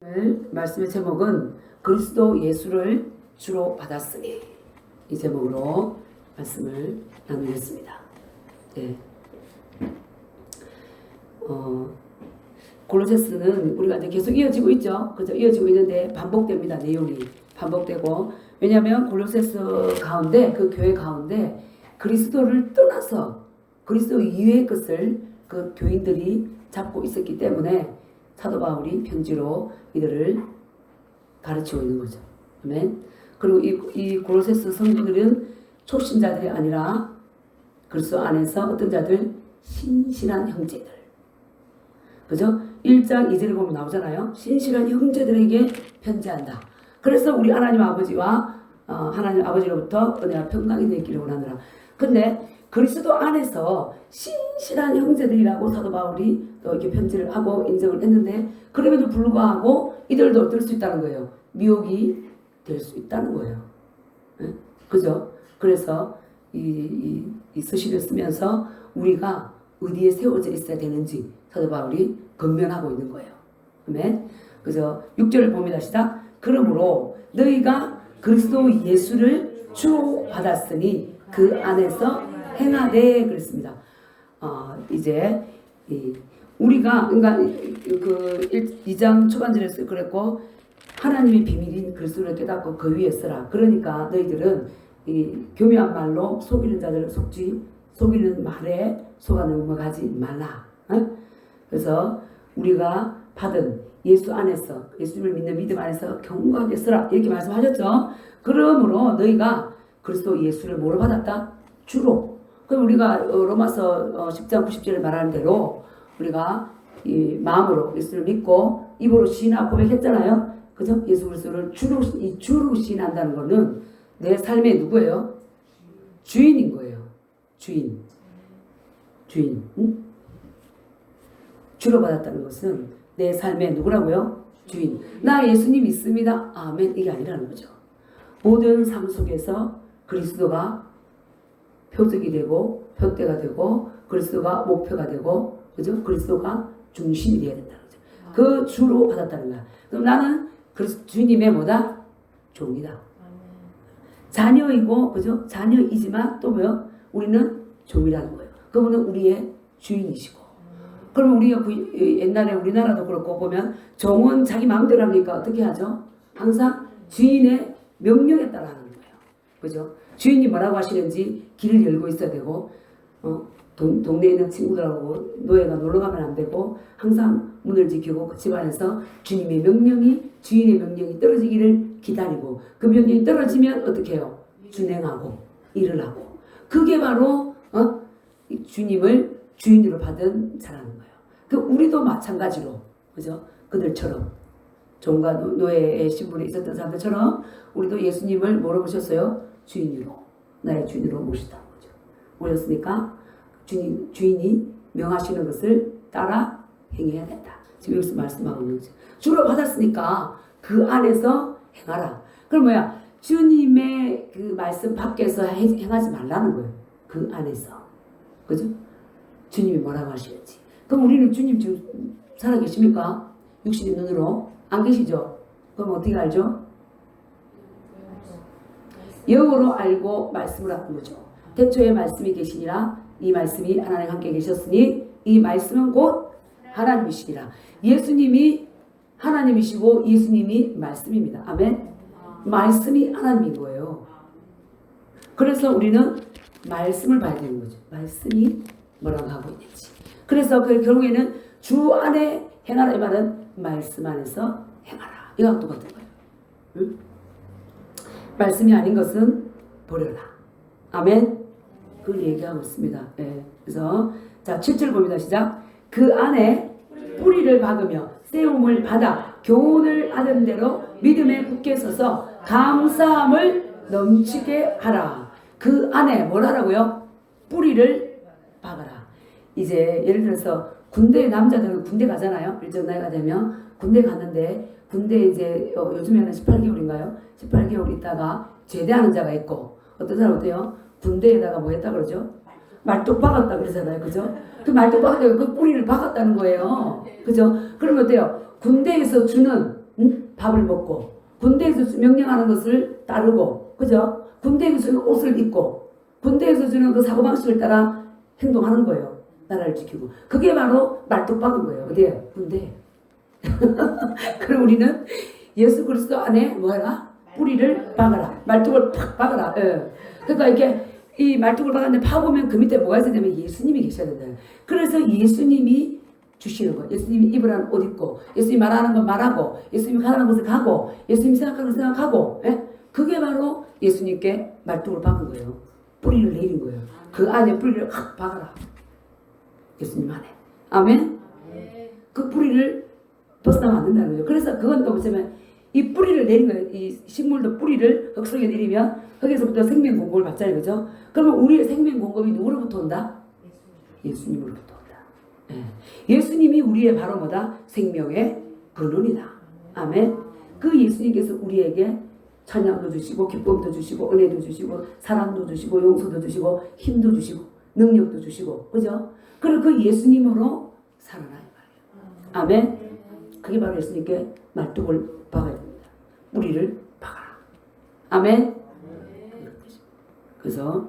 오늘 말씀의 제목은 그리스도 예수를 주로 받았으니, 이 제목으로 말씀을 나누겠습니다. 네. 골로새서는 우리가 이제 계속 이어지고 있죠. 그죠? 이어지고 있는데 반복됩니다. 내용이 반복되고, 왜냐하면 골로새서 가운데, 그 교회 가운데 그리스도를 떠나서 그리스도 이외의 것을 그 교인들이 잡고 있었기 때문에 사도 바울이 편지로 이들을 가르치고 있는 거죠. 아멘. 그리고 이 골로새서 성도들은 초신자들이 아니라 그리스도 안에서 어떤 자들? 신실한 형제들. 그죠? 1장 2절에 보면 나오잖아요. 신실한 형제들에게 편지한다. 그래서 우리 하나님 아버지와 하나님 아버지로부터 은혜와 평강이 되기를 원하노라. 근데 그리스도 안에서 신실한 형제들이라고 사도 바울이 또 이렇게 편지를 하고 인정을 했는데, 그럼에도 불구하고 이들도 어떨 수 있다는 거예요. 미혹이 될 수 있다는 거예요. 네? 그죠? 그래서 이 서신을 쓰면서 우리가 어디에 세워져 있어야 되는지 사도 바울이 권면하고 있는 거예요. 아멘. 그래서 6절을 봅니다. 시작. 그러므로 너희가 그리스도 예수를 주로 받았으니 그 안에서 행하되, 그랬습니다. 이제 우리가 그러니까 그 2장 초반절에서 그랬고, 하나님의 비밀인 그리스도를 깨닫고 그 위에 서라. 그러니까 너희들은 이 교묘한 말로 속이는 자들을 속이는 말에 속아 넘어가지 말라. 그래서 우리가 받은 예수 안에서, 예수님을 믿는 믿음 안에서 견고하게 서라, 이렇게 말씀하셨죠. 그러므로 너희가 그리스도 예수를 뭐로 받았다? 주로. 그럼 우리가 로마서 10장 90절에 말하는 대로 우리가 이 마음으로 예수를 믿고 입으로 시인하고 고백했잖아요. 그죠? 예수 그리스도를 주로 시인한다는 거는 내 삶의 누구예요? 주인인 거예요. 주인. 응? 주로 받았다는 것은 내 삶의 누구라고요? 주인. 나 예수님 믿습니다. 아멘. 이게 아니라는 거죠. 모든 삶 속에서 그리스도가 표적이 되고 표대가 되고 그리스도가 목표가 되고, 그죠? 그리스도가 중심이 되어야 된다는 거죠. 그 주로 받았다는 거야. 그럼 나는 주님의 뭐다? 종이다. 자녀이고, 그죠? 자녀이지만 또 뭐요? 우리는 종이라는 거예요. 그분은 우리의 주인이시고. 그러면 우리가 옛날에 우리나라도 그렇고 보면 종은 자기 마음대로 하니까 어떻게 하죠? 항상 주인의 명령에 따라 하는 거예요. 그죠? 주인이 뭐라고 하시는지 길을 열고 있어야 되고, 동네에 있는 친구들하고 노예가 놀러 가면 안 되고, 항상 문을 지키고 그 집안에서 주님의 명령이, 주인의 명령이 떨어지기를 기다리고, 그 명령이 떨어지면 어떻게 해요? 준행하고 일을 하고. 그게 바로 주님을 주인으로 받은 자라는 거예요. 그 우리도 마찬가지로, 그죠? 그들처럼 종과 노예의 신분에 있었던 사람들처럼 우리도 예수님을 뭐로 모셨어요? 주인으로, 나의 주인으로 모셨다는 거죠. 모셨으니까 주인이 명하시는 것을 따라 행해야 된다. 지금 여기서 말씀하고 있는 거죠. 주로 받았으니까 그 안에서 행하라. 그럼 뭐야? 주님의 그 말씀 밖에서 행하지 말라는 거예요. 그 안에서. 그죠? 주님이 뭐라고 하시는지. 그럼 우리는 주님 지금 살아계십니까? 육신의 눈으로? 안 계시죠? 그럼 어떻게 알죠? 영으로 알고 말씀을 하는 거죠. 태초에 말씀이 계시니라. 이 말씀이 하나님 함께 계셨으니 이 말씀은 곧 하나님이시니라. 예수님이 하나님이시고 예수님이 말씀입니다. 아멘. 말씀이 하나님인 거예요. 그래서 우리는 말씀을 봐야 되는 거죠. 말씀이 뭐라고 하고 있는지. 그래서 그 결국에는 주 안에 행하라, 이 말은 말씀 안에서 행하라, 이거랑 똑같은 거예요. 응? 말씀이 아닌 것은 버려라. 아멘. 그걸 얘기하고 있습니다. 네. 그래서 자 7절 봅니다. 시작. 그 안에 뿌리를 박으며 세움을 받아 교훈을 하는 대로 믿음에 굳게 서서 감사함을 넘치게 하라. 그 안에 뭘 하라고요? 뿌리를 박아라. 이제 예를 들어서 군대, 남자들은 군대 가잖아요. 일정 나이가 되면 군대 갔는데, 군대 이제 요즘에는 18개월인가요? 18개월 있다가 제대하는 자가 있고, 어떤 사람 어때요? 군대에다가 뭐 했다 그러죠? 말뚝 박았다 그러잖아요. 그죠? 그 말뚝 박았다고 그 뿌리를 박았다는 거예요. 그죠? 그러면 어때요? 군대에서 주는 응? 밥을 먹고 군대에서 명령하는 것을 따르고 그죠? 군대에서 주는 옷을 입고 군대에서 주는 그 사고방식을 따라 행동하는 거예요. 나라를 지키고 그게 바로 말뚝박은 거예요. 어디에? 군대. 그럼 우리는 예수 그리스도 안에 뭐해라? 뿌리를 박아라. 말뚝을 팍 박아라. 예. 그러니까 이렇게 이 말뚝을 박았는데 파보면 그 밑에 뭐가 있어야 되면 예수님이 계셔야 된다. 그래서 예수님이 주시는 거. 예수님이 입으라는 옷 입고, 예수님이 말하는 거 말하고, 예수님이 가라는 곳에 가고, 예수님이 생각하는 거 생각하고, 예? 그게 바로 예수님께 말뚝을 박은 거예요. 뿌리를 내린 거예요. 그 안에 뿌리를 확 박아라. 예수님 안에. 아멘? 그 뿌리를 벗어나면 안 된다는 거죠. 그래서 그건 또 보시면 이 뿌리를 내린 거예요. 이 식물도 뿌리를 흙 속에 내리면 거기서부터 생명 공급을 받잖아요. 그죠? 그러면 우리의 생명 공급이 누구로부터 온다? 예수님으로부터 온다. 예. 예수님이 우리의 바로 뭐다? 생명의 근원이다. 아멘. 그 예수님께서 우리에게 찬양도 주시고 기쁨도 주시고 은혜도 주시고 사랑도 주시고 용서도 주시고 힘도 주시고 능력도 주시고 그죠? 그리고 그 예수님으로 살아나요. 아멘. 그게 바로 예수님께 말뚝을 박아야 됩니다. 뿌리를 박아라. 아멘. 그래서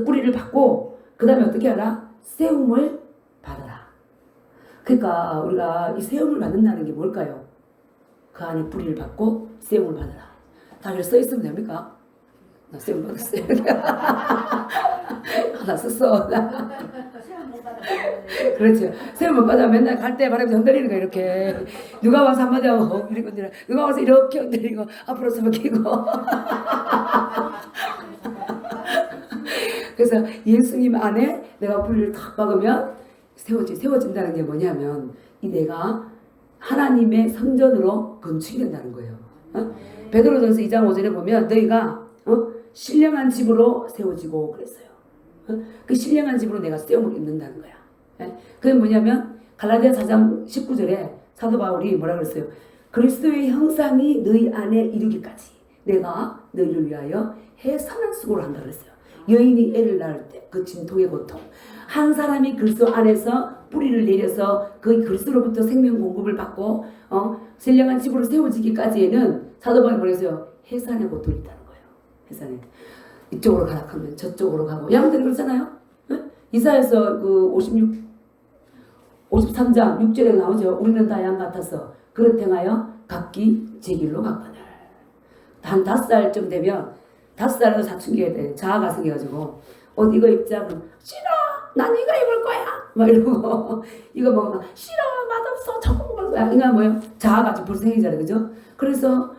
뿌리를 박고 그 다음에 어떻게 하라? 세움을 받아라. 그러니까 우리가 이 세움을 받는다는 게 뭘까요? 그 안에 뿌리를 받고 세움을 받아라. 다 써 있으면 됩니까? 나 세움 받았어요. 나 썼어. 그렇죠. 세움 못 받아 맨날 갈 때 바람이 흔들리는 거 이렇게 누가 와서 한마디 하고 이렇게 흔들려 누가 와서 이렇게 흔들리고 앞으로 서먹히고 그래서 예수님 안에 내가 뿌리를 탁 박으면 세워진다는 게 뭐냐면 이 내가 하나님의 성전으로 건축이 된다는 거예요. 베드로전서 2장 5절에 보면 너희가 신령한 집으로 세워지고 그랬어요. 그 신령한 집으로 내가 세움을 입는다는 거야. 그게 뭐냐면 갈라디아 4장 19절에 사도 바울이 뭐라 그랬어요? 그리스도의 형상이 너희 안에 이르기까지 내가 너희를 위하여 해산한 수고를 한다 그랬어요. 여인이 애를 낳을 때 그 진통의 고통 한 사람이 그리스도 안에서 뿌리를 내려서 그 그리스도로부터 생명 공급을 받고 신령한 집으로 세워지기까지에는 사도 바울이 뭐랬어요? 해산의 고통이 있다는 거예요. 해산의 이쪽으로 가라 하면 저쪽으로 가고 양들이 그렇잖아요. 이사야서 그 53장 6절에 나오죠. 우리는 다 양 같아서 그릇 행하여 각기 제 길로 갔거늘. 한 5살쯤 되면 5살에도 사춘기가 돼. 자아가 생겨가지고 옷 이거 입자 그럼 싫어 난 이거 입을 거야 막 이러고 이거 먹으면 싫어 맛없어 저거 먹을 거야. 이거 뭐예요? 자아가 지금 벌써 생기잖아요. 그죠? 그래서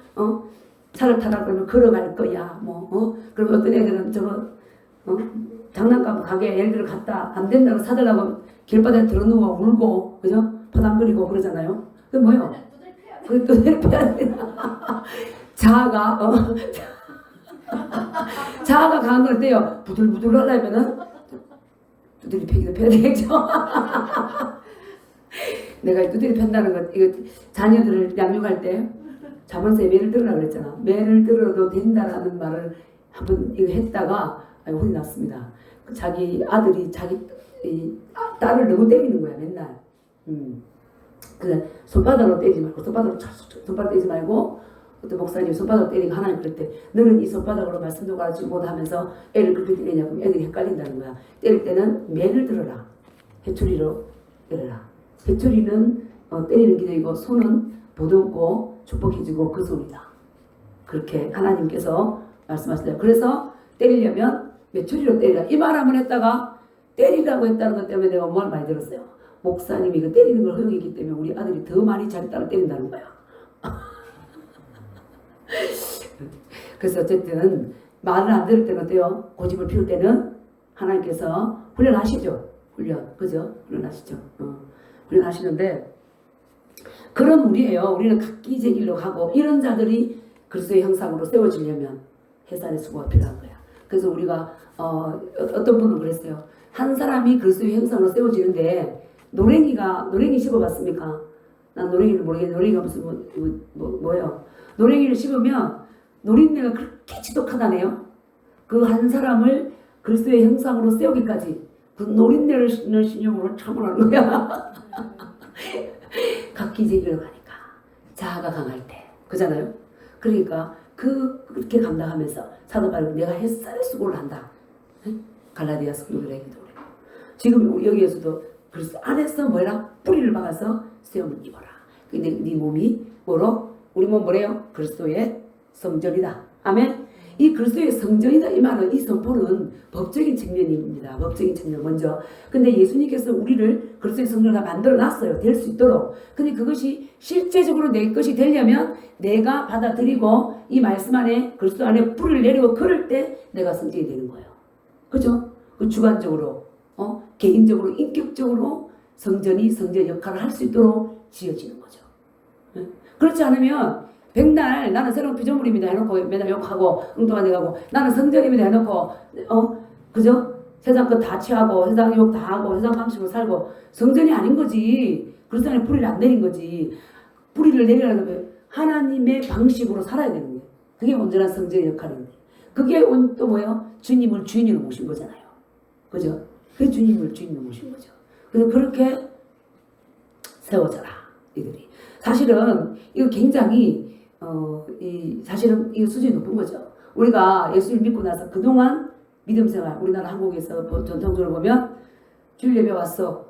차를 타라 그러면 걸어갈 거야 그러면 어떤 애들은 저거 장난감 가게 예를 들어 갔다 안 된다고 사달라고 길바닥에 들어누워 울고 그죠? 파당거리고 그러잖아요. 그게 뭐예요? 그게 두드려 패야 된다. 자아가 자아가 강한 걸 때요. 부들부들 하려면은 두드려 패기도 패야 되겠죠. 내가 두드려 편다는 것 이거 자녀들을 양육할 때 자본세 매를 들으라 그랬잖아. 매를 들어도 된다라는 말을 한번 이거 했다가 혼이 났습니다. 자기 아들이 자기 딸을 너무 때리는 거야 맨날. 그 손바닥으로 때리지 말고 손바닥으로 때리지 말고 어떤 목사님이 손바닥으로 때리고 하나님 그럴 때 너는 이 손바닥으로 말씀도 가르치지 못하면서 애를 그렇게 때리냐고 애들이 헷갈린다는 거야. 때릴 때는 매를 들어라. 해초리로 때려라. 해초리는 때리는 기능이고 손은 보듬고 축복해주고 그 손이다. 그렇게 하나님께서 말씀하시더라고요. 그래서 때리려면 메추리로 때리라. 이 말 한번 했다가 때리라고 했다는 것 때문에 내가 엄마를 많이 들었어요. 목사님이 그 때리는 걸 허용했기 때문에 우리 아들이 더 많이 자기 딸을 때린다는 거야. 그래서 어쨌든 말을 안 들을 때는 어때요? 고집을 피울 때는 하나님께서 훈련하시죠. 그죠? 훈련하시죠. 훈련하시는데 그런 우리예요. 우리는 각기 제 길로 가고 이런 자들이 그리스도의 형상으로 세워지려면 해산의 수고가 필요한 거야. 그래서 우리가 어떤 분은 그랬어요. 한 사람이 그리스도의 형상으로 세워지는데 노랭이 씹어봤습니까? 난 노랭이를 모르겠는데 노랭이가 무슨 뭐예요? 노랭이를 씹으면 노린내가 그렇게 지독하다네요. 그 한 사람을 그리스도의 형상으로 세우기까지 그 노린내를 신용으로 참으라는 거야. 각기 제 길로 가니까 자아가 강할 때. 그잖아요. 그러니까 그렇게 감당하면서 사도 바울은 내가 햇살의 수고를 한다. 갈라디아 성도들에게도 그래요. 지금 여기에서도 그리스도 안에서 뭐라? 뿌리를 박아서 세움을 입어라. 근데 네 몸이 뭐로? 우리 몸 뭐래요? 그리스도의 성전이다. 아멘. 이 그리스도의 성전이다 이 말은, 이 선포는 법적인 측면입니다. 법적인 측면 먼저. 근데 예수님께서 우리를 그리스도의 성전으로 만들어 놨어요. 될 수 있도록. 근데 그것이 실제적으로 내 것이 되려면 내가 받아들이고 이 말씀 안에 그리스도 안에 뿌리를 내리고 그럴 때 내가 성전이 되는 거예요. 그죠? 그 주관적으로 개인적으로 인격적으로 성전이 성전 역할을 할 수 있도록 지어지는 거죠. 그렇지 않으면 백날 나는 새로운 피조물입니다 해놓고 맨날 욕하고 엉뚱한 데 가고 나는 성전입니다 해놓고 그죠? 세상 것 다 취하고 세상 욕 다 하고 세상 방식으로 살고 성전이 아닌 거지. 그리스도 안에 뿌리를 안 내린 거지. 뿌리를 내리려면 하나님의 방식으로 살아야 되는 거예요. 그게 온전한 성전의 역할인데 그게 또 뭐예요? 주님을 주인으로 모신 거잖아요. 그죠? 그 주님을 주인으로 모신 거죠. 그래서 그렇게 세워져라 이들이. 사실은 이거 굉장히 사실은 이 수준이 높은 거죠. 우리가 예수를 믿고 나서 그동안 믿음 생활, 우리나라 한국에서 전통적으로 보면 주일 예배 왔어,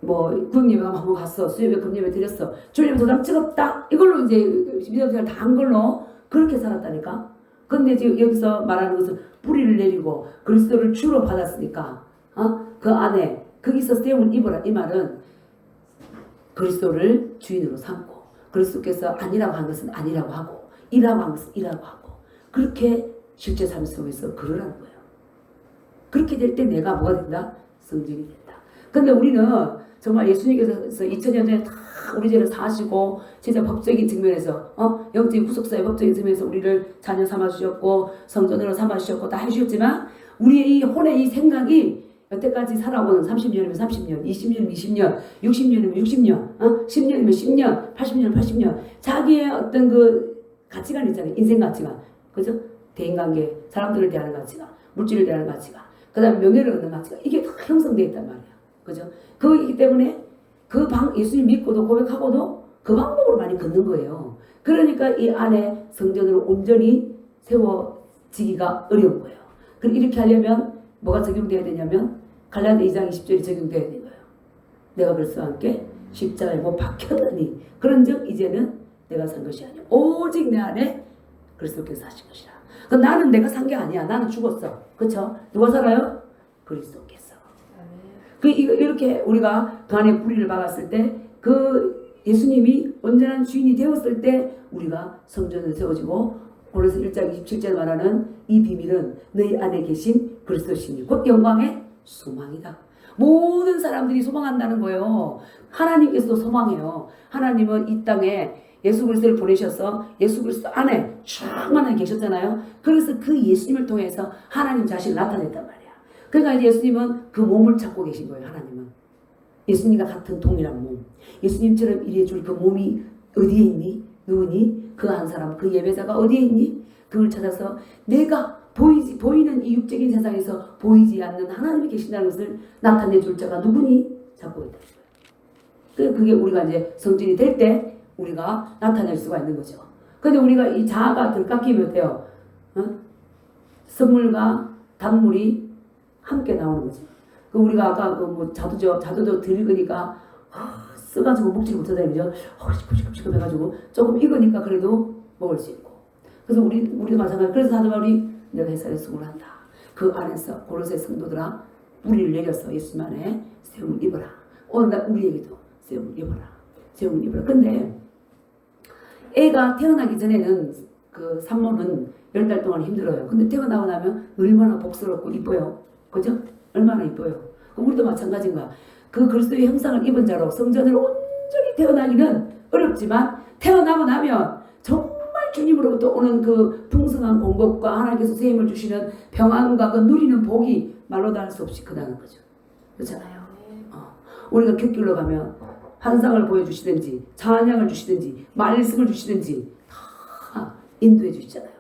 뭐 구역예배 한번 갔어, 수요예배 금요예배 드렸어, 주일 예배 도장 찍었다, 이걸로 이제 믿음 생활 다 한 걸로 그렇게 살았다니까. 근데 지금 여기서 말하는 것은 뿌리를 내리고 그리스도를 주로 받았으니까 그 안에 거기서 세움을 입어라 이 말은 그리스도를 주인으로 삼고 그리스도께서 아니라고 한 것은 아니라고 하고 이라고 한 것은 이라고 하고 그렇게 실제 삶 속에서 그러라는 거예요. 그렇게 될 때 내가 뭐가 된다? 성전이 된다. 근데 우리는 정말 예수님께서 2000년 전에 다 우리 죄를 사시고 진짜 법적인 측면에서 영적인 구속사의 법적인 측면에서 우리를 자녀 삼아주셨고 성전으로 삼아주셨고 다 해주셨지만 우리의 이 혼의 이 생각이 여태까지 살아오는 30년이면 30년, 20년이면 20년, 60년이면 60년, 10년이면 10년, 80년이면 80년. 자기의 어떤 그 가치관 있잖아요. 인생 가치관. 그죠? 대인관계, 사람들을 대하는 가치관, 물질을 대하는 가치관, 그 다음에 명예를 얻는 가치관. 이게 다 형성되어 있단 말이야. 그죠? 그이기 때문에 예수님 믿고도 고백하고도 그 방법으로 많이 걷는 거예요. 그러니까 이 안에 성전으로 온전히 세워지기가 어려운 거예요. 그럼 이렇게 하려면 뭐가 적용돼야 되냐면 갈라디아 2장 20절이 적용돼야 되는 거예요. 내가 그리스도와 함께 십자가에 못 박혔다니 그런즉 이제는 내가 산 것이 아니야. 오직 내 안에 그리스도께서 사신 것이라. 나는 내가 산 게 아니야. 나는 죽었어. 그렇죠? 누가 살아요? 그리스도께서. 이렇게 우리가 그 안에 뿌리를 박았을 때 그 예수님이 온전한 주인이 되었을 때 우리가 성전에 세워지고 고린도서 1장 27절 말하는 이 비밀은 너희 안에 계신 그리스도시니 곧 영광의 소망이다. 모든 사람들이 소망한다는 거예요. 하나님께서도 소망해요. 하나님은 이 땅에 예수 그리스도를 보내셔서 예수 그리스도 안에 충만하게 계셨잖아요. 그래서 그 예수님을 통해서 하나님 자신을 나타냈단 말이야. 그러니까 이제 예수님은 그 몸을 찾고 계신 거예요. 하나님은 예수님과 같은 동일한 몸, 예수님처럼 일해줄 그 몸이 어디에 있니? 누구니? 그 한 사람, 그 예배자가 어디에 있니? 그걸 찾아서 내가 보이는 이 육적인 세상에서 보이지 않는 하나님이 계신다는 것을 나타내줄 자가 누구니? 찾고 있다. 그게 우리가 이제 성전이 될 때 우리가 나타낼 수가 있는 거죠. 근데 우리가 이 자아가 들깎이면 어때요? 선물과 단물이 함께 나오는 거죠. 우리가 아까 자두도 덜 익으니까 써가지고 먹지 못하다니죠. 시급시급 해가지고 조금 익으니까 그래도 먹을 수 있고. 그래서 우리도 마찬가지. 그래서 사도 바울이 내가 햇살의 수고를 한다. 그 안에서 고린도의 성도들아 뿌리를 내려서 예수님 안에 세움을 입어라. 오늘 우리에게도 세움을 입어라. 세움을 입어라. 근데 애가 태어나기 전에는 그 산모는 10달 동안 힘들어요. 근데 태어나고 나면 얼마나 복스럽고 이뻐요. 그죠? 얼마나 이뻐요. 우리도 마찬가지인가. 그 그리스도의 형상을 입은 자로 성전으로 온전히 태어나기는 어렵지만 태어나고 나면 정말 주님으로부터 오는 그 풍성한 공급과 하나님께서 세임을 주시는 평안과 그 누리는 복이 말로 다 할 수 없이 크다는 거죠. 그렇잖아요. 우리가 곁길로 가면 환상을 보여주시든지 찬양을 주시든지 말씀을 주시든지 다 인도해 주시잖아요.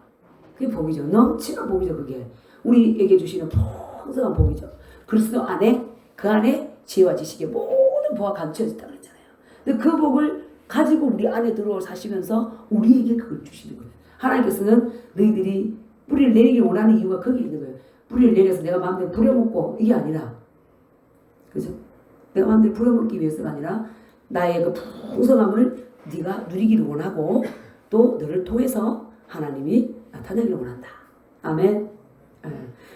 그게 복이죠. 넘치는 복이죠. 그게 우리에게 주시는 풍성한 복이죠. 그리스도 안에 그 안에 지혜와 지식의 모든 복이 감춰져 있다고 그랬잖아요. 근데 그 복을 가지고 우리 안에 들어와 사시면서 우리에게 그걸 주시는 거예요. 하나님께서는 너희들이 뿌리를 내리길 원하는 이유가 거기에 있는 거예요. 뿌리를 내려서 내가 마음대로 부려먹고 이게 아니라, 그죠? 내가 마음대로 부려먹기 위해서가 아니라 나의 그 풍성함을 네가 누리기를 원하고 또 너를 통해서 하나님이 나타내기를 원한다. 아멘.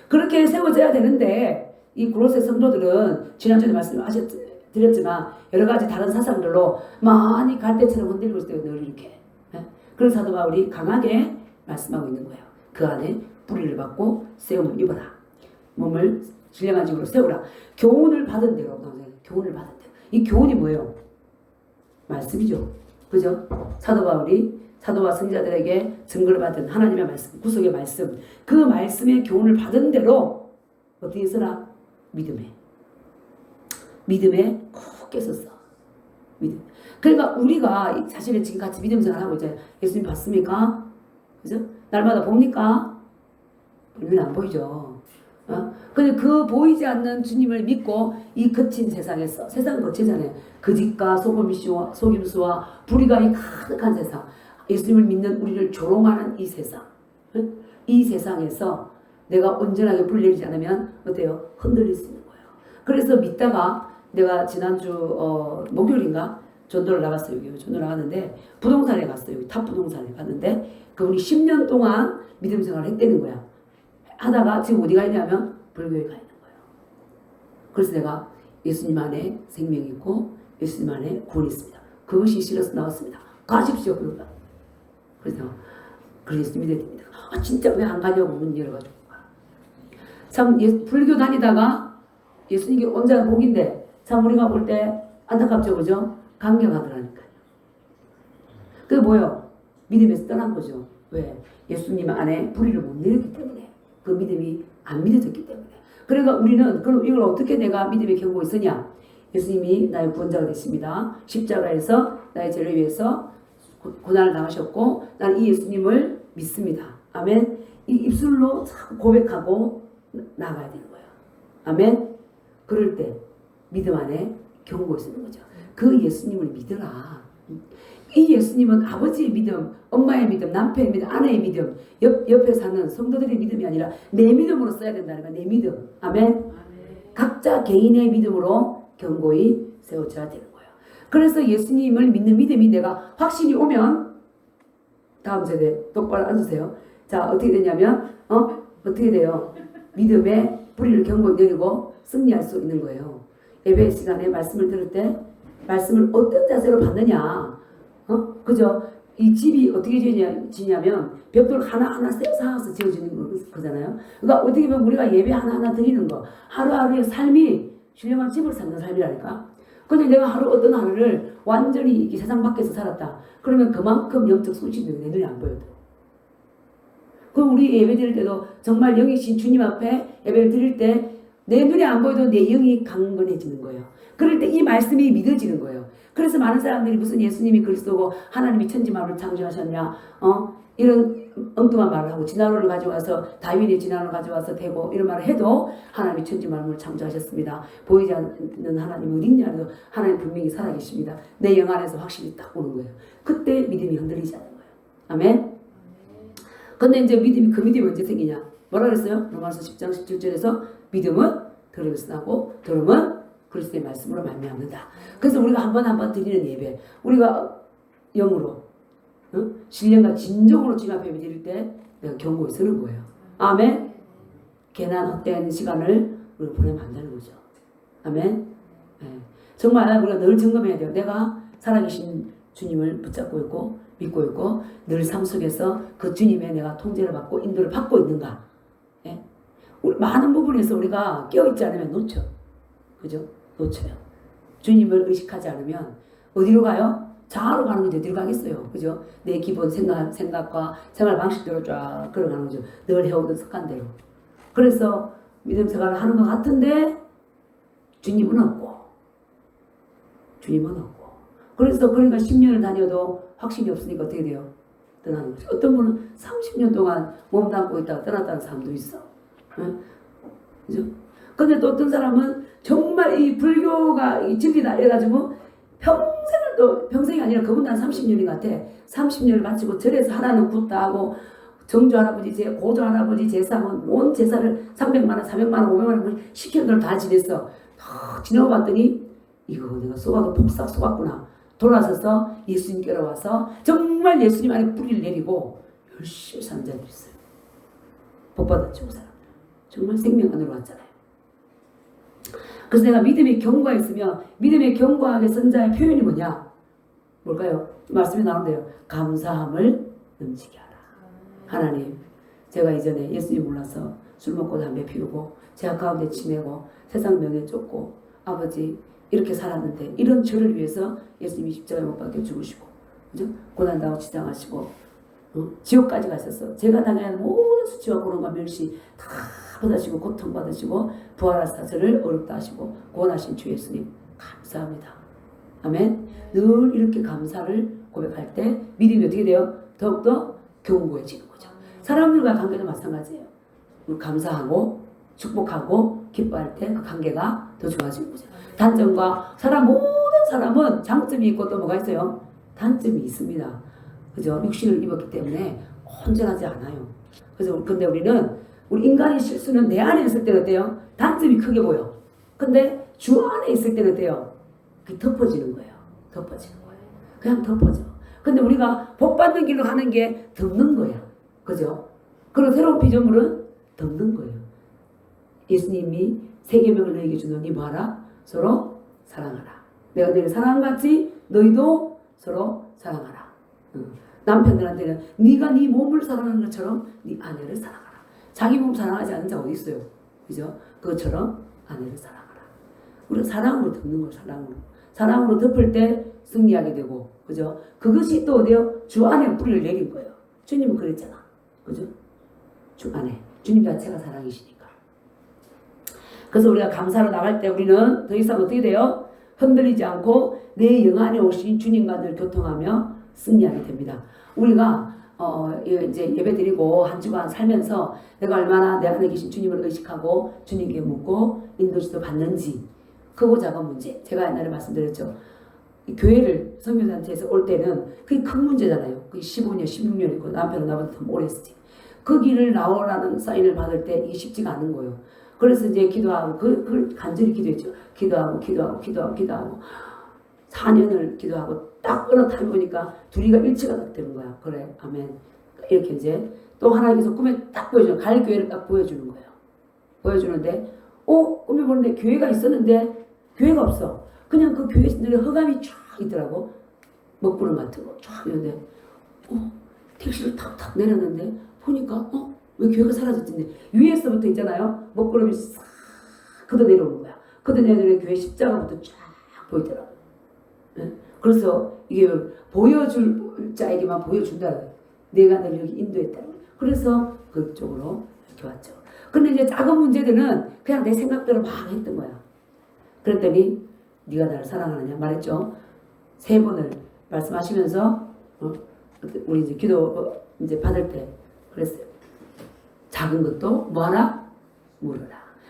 그렇게 세워져야 되는데 이 고로새 성도들은 지난주에 말씀드렸지만 여러 가지 다른 사상들로 많이 갈대처럼 흔들리고 있어요. 늘 이렇게. 그래서 사도 바울이 강하게 말씀하고 있는 거예요. 그 안에 뿌리를 받고 세움을 입어라. 몸을 신령한 집으로 세우라. 교훈을 받은 대로. 교훈을 받은 대로. 이 교훈이 뭐예요? 말씀이죠. 그죠? 사도 바울이 사도와 선지자들에게 증거를 받은 하나님의 말씀, 구속의 말씀, 그 말씀의 교훈을 받은 대로 어떻게 했으나? 믿음에 꼭 깼었어. 믿음. 그러니까 우리가 사실은 지금 같이 믿음 생활하고 있잖아요. 예수님 봤습니까? 그죠? 날마다 봅니까? 우리는 안 보이죠. 근데 그 보이지 않는 주님을 믿고 이 거친 세상에서, 세상은 거치잖아요. 거짓과 속임수와 불의가 가득한 세상, 예수님을 믿는 우리를 조롱하는 이 세상, 이 세상에서 내가 온전하게 불리지 않으면 어때요? 흔들릴 수 있는 거예요. 그래서 믿다가 내가 지난주 목요일인가 전도를 나갔어요. 여기 전도 나갔는데 부동산에 갔어요. 여기 탑 부동산에 갔는데 그분이 10년 동안 믿음 생활을 했다는 거야. 하다가 지금 어디 가 있냐면 불교에 가 있는 거예요. 그래서 내가 예수님 안에 생명이 있고 예수님 안에 구원이 있습니다. 그것이 실어서 나왔습니다. 가십시오. 그래서 예수님 믿어야 됩니다. 진짜 왜 안 가냐고 문 열어가지고. 참 불교 다니다가 예수님께 온전한 복인데 참 우리가 볼 때 안타깝죠. 그죠? 강경하더라니까요. 그게 뭐예요? 믿음에서 떠난 거죠. 왜? 예수님 안에 불의를 못 내렸기 때문에. 그 믿음이 안 믿어졌기 때문에. 그러니까 우리는 그럼 이걸 어떻게 내가 믿음의 경고에 서냐? 예수님이 나의 구원자가 되십니다. 십자가에서 나의 죄를 위해서 고난을 당하셨고 나는 이 예수님을 믿습니다. 아멘. 이 입술로 고백하고 나가야 되는 거예요. 아멘. 그럴 때 믿음 안에 경고가 있는 거죠. 그 예수님을 믿으라. 이 예수님은 아버지의 믿음, 엄마의 믿음, 남편의 믿음, 아내의 믿음, 옆에 사는 성도들의 믿음이 아니라 내 믿음으로 써야 된다는 거야. 내 믿음. 아멘. 각자 개인의 믿음으로 견고히 세워져야 되는 거예요. 그래서 예수님을 믿는 믿음이 내가 확신이 오면 다음 세대 똑바로 앉으세요. 자, 어떻게 되냐면 어떻게 돼요? 믿음의 뿌리를 견고히 내리고 승리할 수 있는 거예요. 예배 시간에 말씀을 들을 때 말씀을 어떤 자세로 받느냐. 그죠? 이 집이 어떻게 지냐면 벽돌 하나하나 쌓아서 지어지는 거잖아요. 그러니까 어떻게 보면 우리가 예배 하나하나 드리는 거, 하루하루의 삶이 신령한 집을 사는 삶이라니까. 근데 내가 어떤 하루를 완전히 이렇게 세상 밖에서 살았다. 그러면 그만큼 영적 손실이 내 눈에 안 보여도. 그럼 우리 예배 드릴 때도 정말 영이신 주님 앞에 예배를 드릴 때 내 눈에 안 보여도 내 영이 강건해지는 거예요. 그럴 때 이 말씀이 믿어지는 거예요. 그래서 많은 사람들이 무슨 예수님이 그리스도고 하나님이 천지 만물을 창조하셨냐, 이런 엉뚱한 말을 하고 진화론을 가져와서 다윈의 진화론을 가져와서 대고 이런 말을 해도 하나님이 천지 만물을 창조하셨습니다. 보이지 않는 하나님이 어딨냐도 하나님 분명히 살아계십니다. 내 영 안에서 확실히 딱 오는 거예요. 그때 믿음이 흔들리지 않는 거예요. 아멘. 근데 이제 그 믿음이 언제 생기냐? 뭐라 그랬어요? 로마서 10장 17절에서 믿음은 들음에서 나고 들음은 그리스도의 말씀으로 말미암는다. 그래서 우리가 한 번 드리는 예배, 우리가 영으로 신령과 진정으로 주님 앞에 드릴 때 내가 경고에 서는 거예요. 아멘. 괜한 헛된 시간을 우리가 보내면 안 되는 거죠. 아멘. 네. 정말 우리가 늘 점검해야 돼요. 내가 살아계신 주님을 붙잡고 있고 믿고 있고 늘 삶 속에서 그 주님의 내가 통제를 받고 인도를 받고 있는가. 예? 많은 부분에서 우리가 깨어있지 않으면 놓쳐. 그죠? 놓쳐요. 주님을 의식하지 않으면 어디로 가요? 자아로 가는 거죠. 어디로 가겠어요. 그죠? 내 기본 생각과 생활 방식대로 쫙 걸어가는 거죠. 늘 해오던 습관대로. 그래서 믿음 생활을 하는 것 같은데 주님은 없고 주님은 없고 그래서 그러니까 10년을 다녀도 확신이 없으니까 어떻게 돼요? 떠나는 거죠. 어떤 분은 30년 동안 몸 담고 있다가 떠났다는 사람도 있어. 응? 그죠? 근데 또 어떤 사람은 정말 이 불교가 이 진리다 이래가지고 평생을 또 평생이 아니라 그분도 한 30년인 것 같아. 30년을 바치고 절에서 하나는 굿다 하고 정조 할아버지, 고조 할아버지 제사하면 온 제사를 300만 원, 400만 원, 500만 원 시키는 걸 다 지냈어. 지나봤더니 이거 내가 쏘아도 폭삭 쏘았구나. 돌아서서 예수님께로 와서 정말 예수님 안에 뿌리를 내리고 열심히 사는 자들이 있어요. 복 받았죠, 그 사람. 정말 생명 안으로 왔잖아요. 그래서 내가 믿음의 경고가 있으면 믿음의 경고하게 선자의 표현이 뭐냐? 뭘까요? 말씀이 나온대요. 감사함을 넘치게 하라. 하나님, 제가 이전에 예수님 몰라서 술 먹고 담배 피우고 제약 가운데 지내고 세상 명예 쫓고 아버지 이렇게 살았는데 이런 저를 위해서 예수님이 십자가에 못 박혀 죽으시고 그죠? 고난당하고 지장하시고 지옥까지 가셨어. 제가 당해야 하는 모든 수치와 고난과 멸시 다 받으시고 고통받으시고 부활하사 저를 어렵다 하시고 구원하신 주 예수님 감사합니다. 아멘. 늘 이렇게 감사를 고백할 때 믿음이 어떻게 돼요? 더욱더 견고해지는 거죠. 사람들과 관계도 마찬가지예요. 감사하고 축복하고 기뻐할 때 그 관계가 더 좋아지는 거죠. 단점과 모든 사람은 장점이 있고 또 뭐가 있어요? 단점이 있습니다. 그죠? 육신을 입었기 때문에 온전하지 않아요. 그래서 근데 우리 인간의 실수는 내 안에 있을 때는 어때요? 단점이 크게 보여. 근데 주 안에 있을 때는 어때요? 그게 덮어지는 거예요. 덮어지는 거예요. 그냥 덮어져. 근데 우리가 복 받는 길로 가는 게 덮는 거야. 그죠? 그리고 새로운 피조물은 덮는 거예요. 예수님이 세계명을 너에게 주노니 뭐하라? 서로 사랑하라. 내가 너희를 사랑같이 너희도 서로 사랑하라. 남편들한테는 네가 네 몸을 사랑하는 것처럼 네 아내를 사랑하라. 자기 몸 사랑하지 않는 자 어디 있어요? 그죠? 그것처럼 아내를 사랑하라. 우리가 사랑으로 덮는 거예요. 사랑으로 덮을 때 승리하게 되고, 그죠? 그것이 또 어디요? 주 안에 뿌리를 내린 거예요. 주님은 그랬잖아. 그죠? 주 안에. 주님 자체가 사랑이시니까. 그래서 우리가 감사로 나갈 때 우리는 더 이상 어떻게 돼요? 흔들리지 않고 내 영 안에 오신 주님과 늘 교통하며 승리하게 됩니다. 우리가 이제 예배 드리고 한 주간 살면서 내가 얼마나 내 안에 계신 주님을 의식하고 주님께 묻고 인도지도 받는지 크고 작은 문제. 제가 옛날에 말씀드렸죠. 교회를 성교단체에서 올 때는 그게 큰 문제잖아요. 그게 15년, 16년이고 남편은 나보다 더 오래 했지. 그 길을 나오라는 사인을 받을 때 이게 쉽지가 않은 거예요. 그래서 이제 기도하고 그걸 간절히 기도했죠. 기도하고 4년을 기도하고 딱 어느 타임 보니까 둘이가 일치가 딱 되는 거야. 그래, 아멘. 이렇게 이제 또 하나님께서 꿈에 딱 보여주는 갈 교회를 딱 보여주는 거예요. 보여주는데 꿈에 보는데 교회가 있었는데 교회가 없어. 그냥 그 교회 늘 허감이 쫙 있더라고. 먹구름 같은 거 쫙 있는데 택시를 탁탁 내렸는데 보니까 왜 교회가 사라졌지? 위에서부터 있잖아요. 먹구름이 싹 걷어 내려오는 거야. 걷어 내려오는 교회 십자가부터 쫙 보이더라고. 네? 그래서 이게 보여줄 자에게만 보여준다. 내가 널 여기 인도했다. 그래서 그쪽으로 이렇게 왔죠. 근데 이제 작은 문제들은 그냥 내 생각대로 막 했던 거야. 그랬더니 네가 나를 사랑하느냐 말했죠. 3번을 말씀하시면서 우리 이제 기도 이제 받을 때 그랬어요. 작은 것도 뭐하라? 물어라.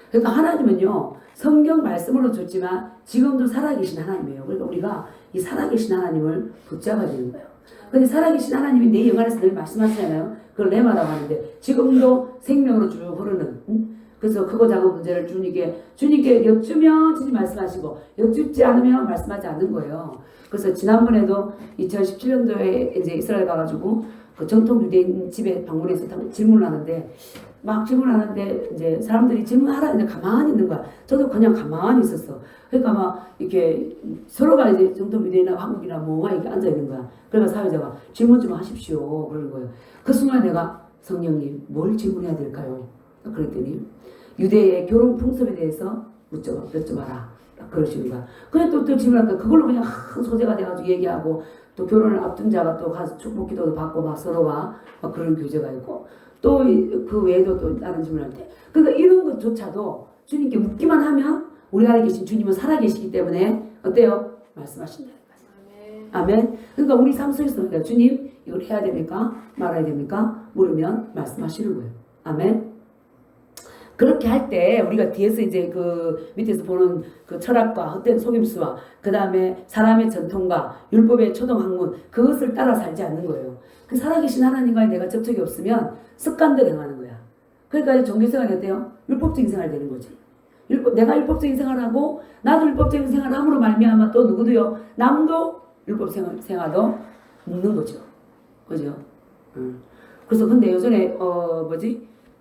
그러니까 하나님은요 성경 말씀으로 줬지만 지금도 살아계신 하나님이에요. 그러니까 우리가 이 살아계신 하나님을 붙잡아야 되는 거예요. 근데 살아계신 하나님이 내 영 안에서 늘 말씀하시잖아요. 그걸 레마라고 하는데 지금도 생명으로 쭉 흐르는 그래서 크고 작은 문제를 주님께 여쭈면 주님 말씀하시고 여쭙지 않으면 말씀하지 않는 거예요. 그래서 지난번에도 2017년도에 이제 이스라엘 가가지고 그 정통 유대인 집에 방문해서 질문을 하는데 막 질문하는데 이제 사람들이 질문하라는데 가만히 있는 거야. 저도 그냥 가만히 있었어. 그러니까 막 이렇게 서로가 이제 정통 유대인이나 한국이나 뭐가 이렇게 앉아 있는 거야. 그러니까 사회자가 질문 좀 하십시오 그러는 거예요. 그 순간 내가 성령님 뭘 질문해야 될까요? 그랬더니 유대의 결혼 풍습에 대해서 여쭤봐라. 그러시는 거야. 그래 또 질문하니까 그걸로 그냥 소재가 돼가지고 얘기하고 또 결혼을 앞둔 자가 또 가서 축복 기도도 받고 막 서로가 막 그런 교제가 있고 또 그 외에도 또 다른 질문할 때 그러니까 이런 것조차도 주님께 묻기만 하면 우리 안에 계신 주님은 살아계시기 때문에 어때요? 말씀하신다. 아멘. 그러니까 우리 삶 속에서 그러니까 주님 이걸 해야 됩니까? 말아야 됩니까? 물으면 말씀하시는 거예요. 아멘. 그렇게 할 때 우리가 뒤에서 이제 그 밑에서 보는 그 철학과 헛된 속임수와 그 다음에 사람의 전통과 율법의 초등학문 그것을 따라 살지 않는 거예요. 그 살아계신 하나님과의 내가 접촉이 없으면 습관대로 행하는 거야. 그러니까 종교생활이 어때요? 율법적인 생활이 되는 거지. 내가 율법적인 생활하고 나도 율법적인 생활함으로 말미암아 또 누구도요? 남도 율법 생활도 묻는 거죠. 그죠? 그래서 근데 요전에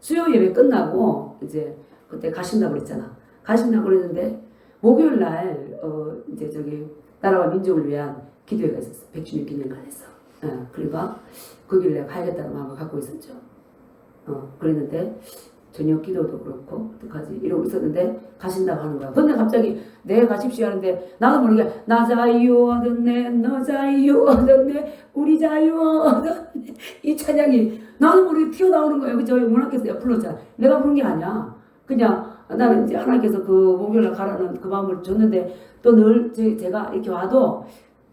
수요 예배 끝나고 이제 그때 가신다고 그랬잖아. 가신다고 그랬는데 목요일 날 이제 저기 나라와 민족을 위한 기도회가 있었어. 100주년 기념관에서. 그러니까 거기를 내가 가야겠다는 마음을 갖고 있었죠. 그랬는데 저녁 기도도 그렇고 어떡하지 이러고 있었는데 가신다고 하는 거야. 근데 갑자기 네 가십시오 하는데 나도 모르게 나 자유 얻었네 너 자유 얻었네 우리 자유 얻었네 이 찬양이 나도 모르게 튀어나오는 거예요. 그죠? 문학께서 옆으로 자 내가 부른 게 아니야. 그냥 나는 이제 하나님께서 그 목요일날 가라는 그 마음을 줬는데 또 늘 제가 이렇게 와도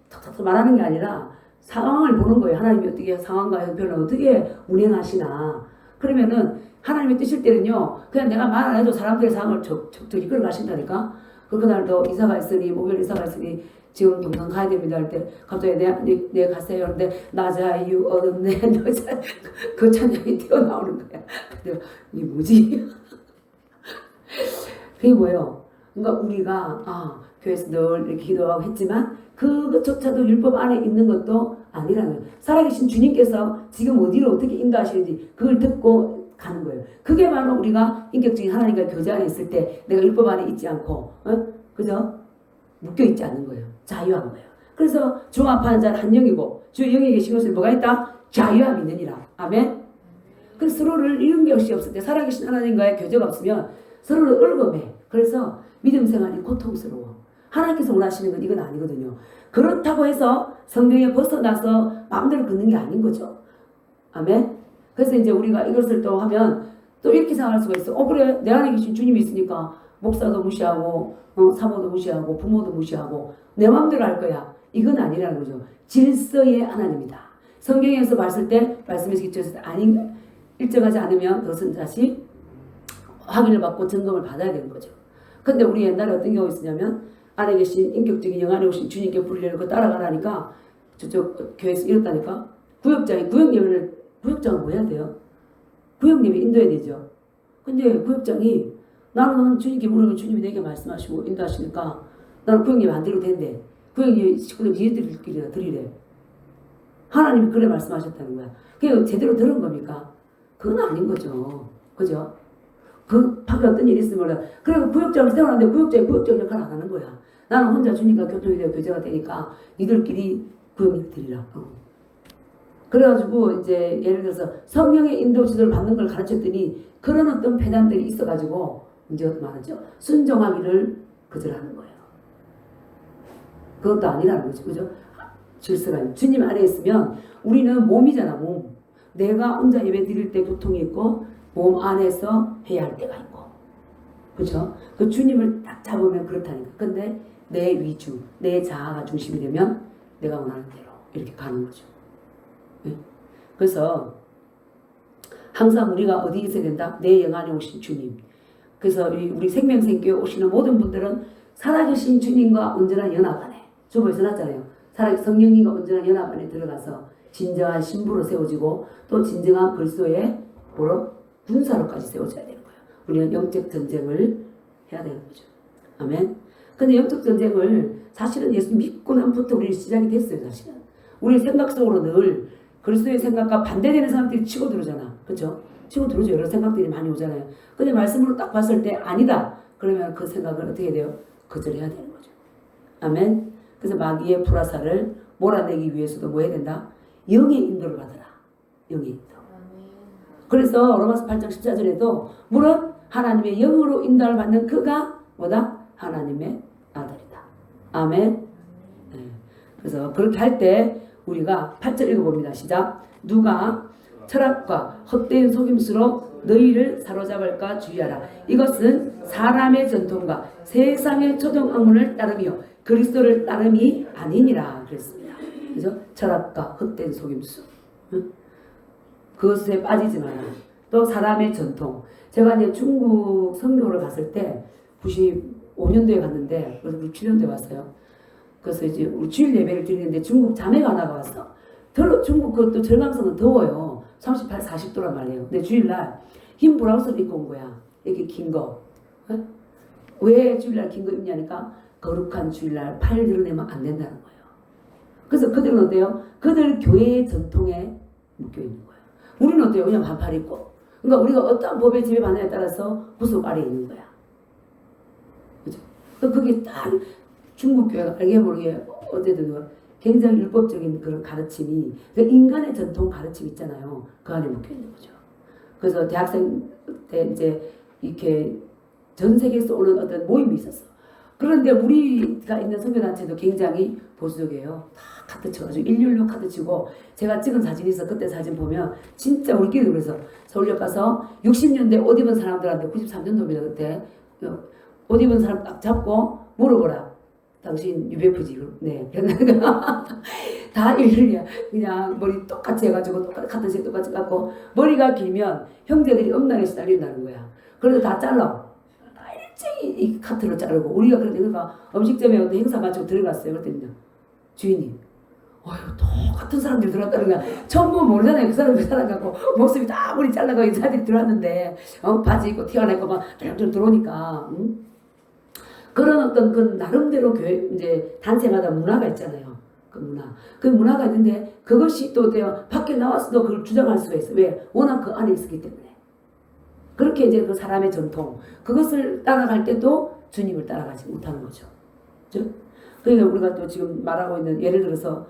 톡톡톡 말하는 게 아니라 상황을 보는 거예요. 하나님이 어떻게 상황과 형편을 어떻게 운행하시나. 그러면은 하나님이 뜨실 때는요 그냥 내가 말 안 해도 사람들의 상황을 적절히 이끌어 가신다니까. 그날도 이사가 있으니 목요일 이사가 있으니 지금 동상 가야 됩니다 할 때 갑자기 내 가세요 하는데 나 자유 얻었네 너 자유 그 찬양이 튀어나오는 거야. 근데 이게 뭐지? 그게 뭐예요? 그러니까 우리가 교회에서 늘 이렇게 기도하고 했지만 그것조차도 율법 안에 있는 것도 아니라는 거예요. 살아계신 주님께서 지금 어디로 어떻게 인도하시는지 그걸 듣고 가는 거예요. 그게 바로 우리가 인격적인 하나님과 교제 안에 있을 때 내가 율법 안에 있지 않고 그죠? 묶여 있지 않는 거예요. 자유한 거예요. 그래서 주 앞하는 자는 한 영이고 주의 영에 계신 것을 뭐가 있다? 자유함이 있느니라. 아멘. 그래서 서로를 이런 게 없을 때 살아계신 하나님과의 교제가 없으면 서로를 얽어매. 그래서 믿음 생활이 고통스러워. 하나님께서 원하시는 건 이건 아니거든요. 그렇다고 해서 성경에 벗어나서 마음대로 걷는 게 아닌 거죠. 아멘. 그래서 이제 우리가 이것을 또 하면 또 이렇게 생각할 수가 있어. 그래 내 안에 계신 주님이 있으니까 목사도 무시하고 사모도 무시하고 부모도 무시하고 내 마음대로 할 거야. 이건 아니라는 거죠. 질서의 하나님이다. 성경에서 봤을 때 말씀에서 기초해서 일정하지 않으면 그것은 다시 확인을 받고 점검을 받아야 되는 거죠. 근데 우리 옛날에 어떤 경우가 있었냐면 안에 계신 인격적인 영 안에 오신 주님께 부르려고 따라가라니까 저쪽 교회에서 이렇다니까 구역장은 뭐 해야 돼요? 구역님이 인도해야 되죠. 근데 구역장이 나는 주님께 부르면 주님이 내게 말씀하시고 인도하시니까 나는 구역님이 안 드려도 된대. 구역님이 식구들 니네들끼리 드리래. 하나님이 그래 말씀하셨다는 거야. 그게 제대로 들은 겁니까? 그건 아닌 거죠. 그죠? 그 밖에 어떤 일이 있으면 그래서 구역장을 세워놨는데 구역장 역할을 안 하는 거야. 나는 혼자 주님과 교통이 되고 교제가 되니까 니들끼리 구역을 드리라. 그래가지고 이제 예를 들어서 성령의 인도 지도를 받는 걸 가르쳤더니 그런 어떤 배단들이 있어가지고 문제가 많았죠. 순종하기를 거절하는 거예요. 그것도 아니라는 거죠. 그죠? 질서가 주님 안에 있으면 우리는 몸이잖아. 몸. 내가 혼자 예배 드릴 때 고통이 있고 몸 안에서 해야 할 때가 있고. 그죠? 그 주님을 딱 잡으면 그렇다니까. 근데 내 위주, 내 자아가 중심이 되면 내가 원하는 대로 이렇게 가는 거죠. 네? 그래서 항상 우리가 어디에 있어야 된다? 내 영 안에 오신 주님. 그래서 우리 생명생교회 오시는 모든 분들은 살아계신 주님과 온전한 연합 안에 저 벌써 놨잖아요. 성령님과 온전한 연합 안에 들어가서 진정한 신부로 세워지고 또 진정한 그리스도의 군사로까지 세워져야 되는 거예요. 우리는 영적 전쟁을 해야 되는 거죠. 아멘. 근데 영적 전쟁을 사실은 예수 믿고 난부터 우리는 시작이 됐어요. 사실은 우리 생각 속으로 늘 그리스도의 생각과 반대되는 사람들이 치고 들어오잖아. 그렇죠? 치고 들어오죠. 여러 생각들이 많이 오잖아요. 근데 말씀으로 딱 봤을 때 아니다. 그러면 그 생각을 어떻게 돼요? 거절해야 되는 거죠. 아멘. 그래서 마귀의 불화살을 몰아내기 위해서도 뭐 해야 된다? 영의 인도를 받아라. 영의 인도. 그래서 로마서 8장 14절에도 물론 하나님의 영으로 인도를 받는 그가 뭐다? 하나님의 아들이다. 아멘. 네. 그래서 그렇게 할 때 우리가 8절 읽어봅니다. 시작. 누가 철학과 헛된 속임수로 너희를 사로잡을까 주의하라. 이것은 사람의 전통과 세상의 초등학문을 따르며 그리스도를 따름이 아니니라 그랬습니다. 그죠? 철학과 헛된 속임수. 응? 그것에 빠지지 마라. 또 사람의 전통. 제가 이제 중국 선교를 갔을 때 95년도에 갔는데, 그래서 67년도에 왔어요. 그래서 이제 우리 주일 예배를 드리는데 중국 자매가 하나가 왔어. 중국 그것도 절강성은 더워요. 38, 40도란 말이에요. 근데 주일날 흰 브라우스를 입고 온 거야. 이렇게 긴 거. 어? 왜 주일날 긴 거 입냐니까 거룩한 주일날 팔 드러내면 안 된다는 거예요. 그래서 그들은 어때요? 그들 교회의 전통에 묶여 있는 거예요. 우리는 어때요? 그냥 반팔 입고. 그러니까 우리가 어떤 법의 지배받느냐에 따라서 구속 아래에 있는 거야. 그죠? 그게 딱 중국 교회가 알게 모르게 어쨌든 굉장히 율법적인 그런 가르침이 인간의 전통 가르침 있잖아요. 그 안에 묶여 있는 거죠. 그래서 대학생 때 이제 이렇게 전 세계에서 오는 어떤 모임이 있었어. 그런데 우리가 있는 선교단체도 굉장히 보수적이에요. 다 카드 쳐가지고 일률로 카드 치고 제가 찍은 사진이 있어. 그때 사진 보면 진짜 우리끼리 그래서 서울역 가서 60년대 옷 입은 사람들한테 93년도입니다. 그때 옷 입은 사람 딱 잡고 물어보라. 당신 UFG 네. 다 일일이야. 그냥 머리 똑같이 해가지고 같은 색 똑같이 갖고 머리가 길면 형제들이 엄나게 시달린다는 거야. 그래서 다 잘라. 다 일찍이 이 카트로 자르고 우리가 그러니까 음식점에 어떤 행사 마치고 들어갔어요. 그랬더니 주인이 똑같은 사람들이 들어왔다는 거야. 처음 보면 모르잖아요. 그 사람 그 사람 갖고 모습이 다 머리 잘라가고 이 사람들이 들어왔는데 바지 입고 튀어나오고 막 좀 들어오니까 그런 어떤 그 나름대로 교회 이제 단체마다 문화가 있잖아요. 그 문화가 있는데 그것이 또 어때요? 밖에 나와서도 그걸 주장할 수가 있어. 왜? 워낙 그 안에 있었기 때문에. 그렇게 이제 그 사람의 전통 그것을 따라갈 때도 주님을 따라가지 못하는 거죠. 그죠? 그러니까 우리가 또 지금 말하고 있는 예를 들어서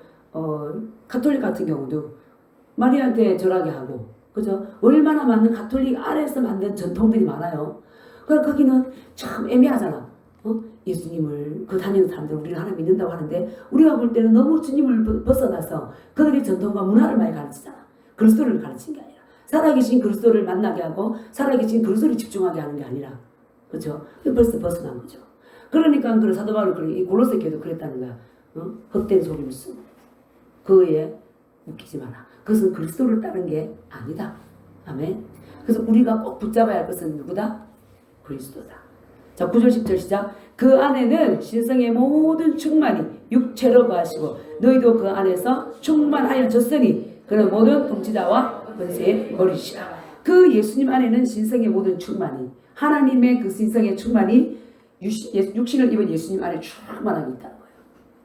가톨릭 같은 경우도 마리아한테 절하게 하고 그죠? 얼마나 많은 가톨릭 안에서 만든 전통들이 많아요. 그러니까 거기는 참 애매하잖아. 예수님을 다니는 사람들 우리는 하나 믿는다고 하는데 우리가 볼 때는 너무 주님을 벗어나서 그들의 전통과 문화를 많이 가르치잖아. 그리스도를 가르친 게 아니라 살아계신 그리스도를 만나게 하고 살아계신 그리스도를 집중하게 하는 게 아니라 그렇죠? 벌써 벗어난 거죠. 그러니까 그 사도 바울이 이 골로새 교회도 그랬다는 거야. 헛된 소리를 쓰고 그에 웃기지 마라. 그것은 그리스도를 따른 게 아니다. 아멘. 그래서 우리가 꼭 붙잡아야 할 것은 누구다? 그리스도다. 자, 9절 10절 시작. 그 안에는 신성의 모든 충만이 육체로 거하시고 너희도 그 안에서 충만하여졌으니 그는 모든 통치자와 권세의 머리시라. 그 예수님 안에는 신성의 모든 충만이 하나님의 그 신성의 충만이 육신을 입은 예수님 안에 충만하게 있다는 거예요.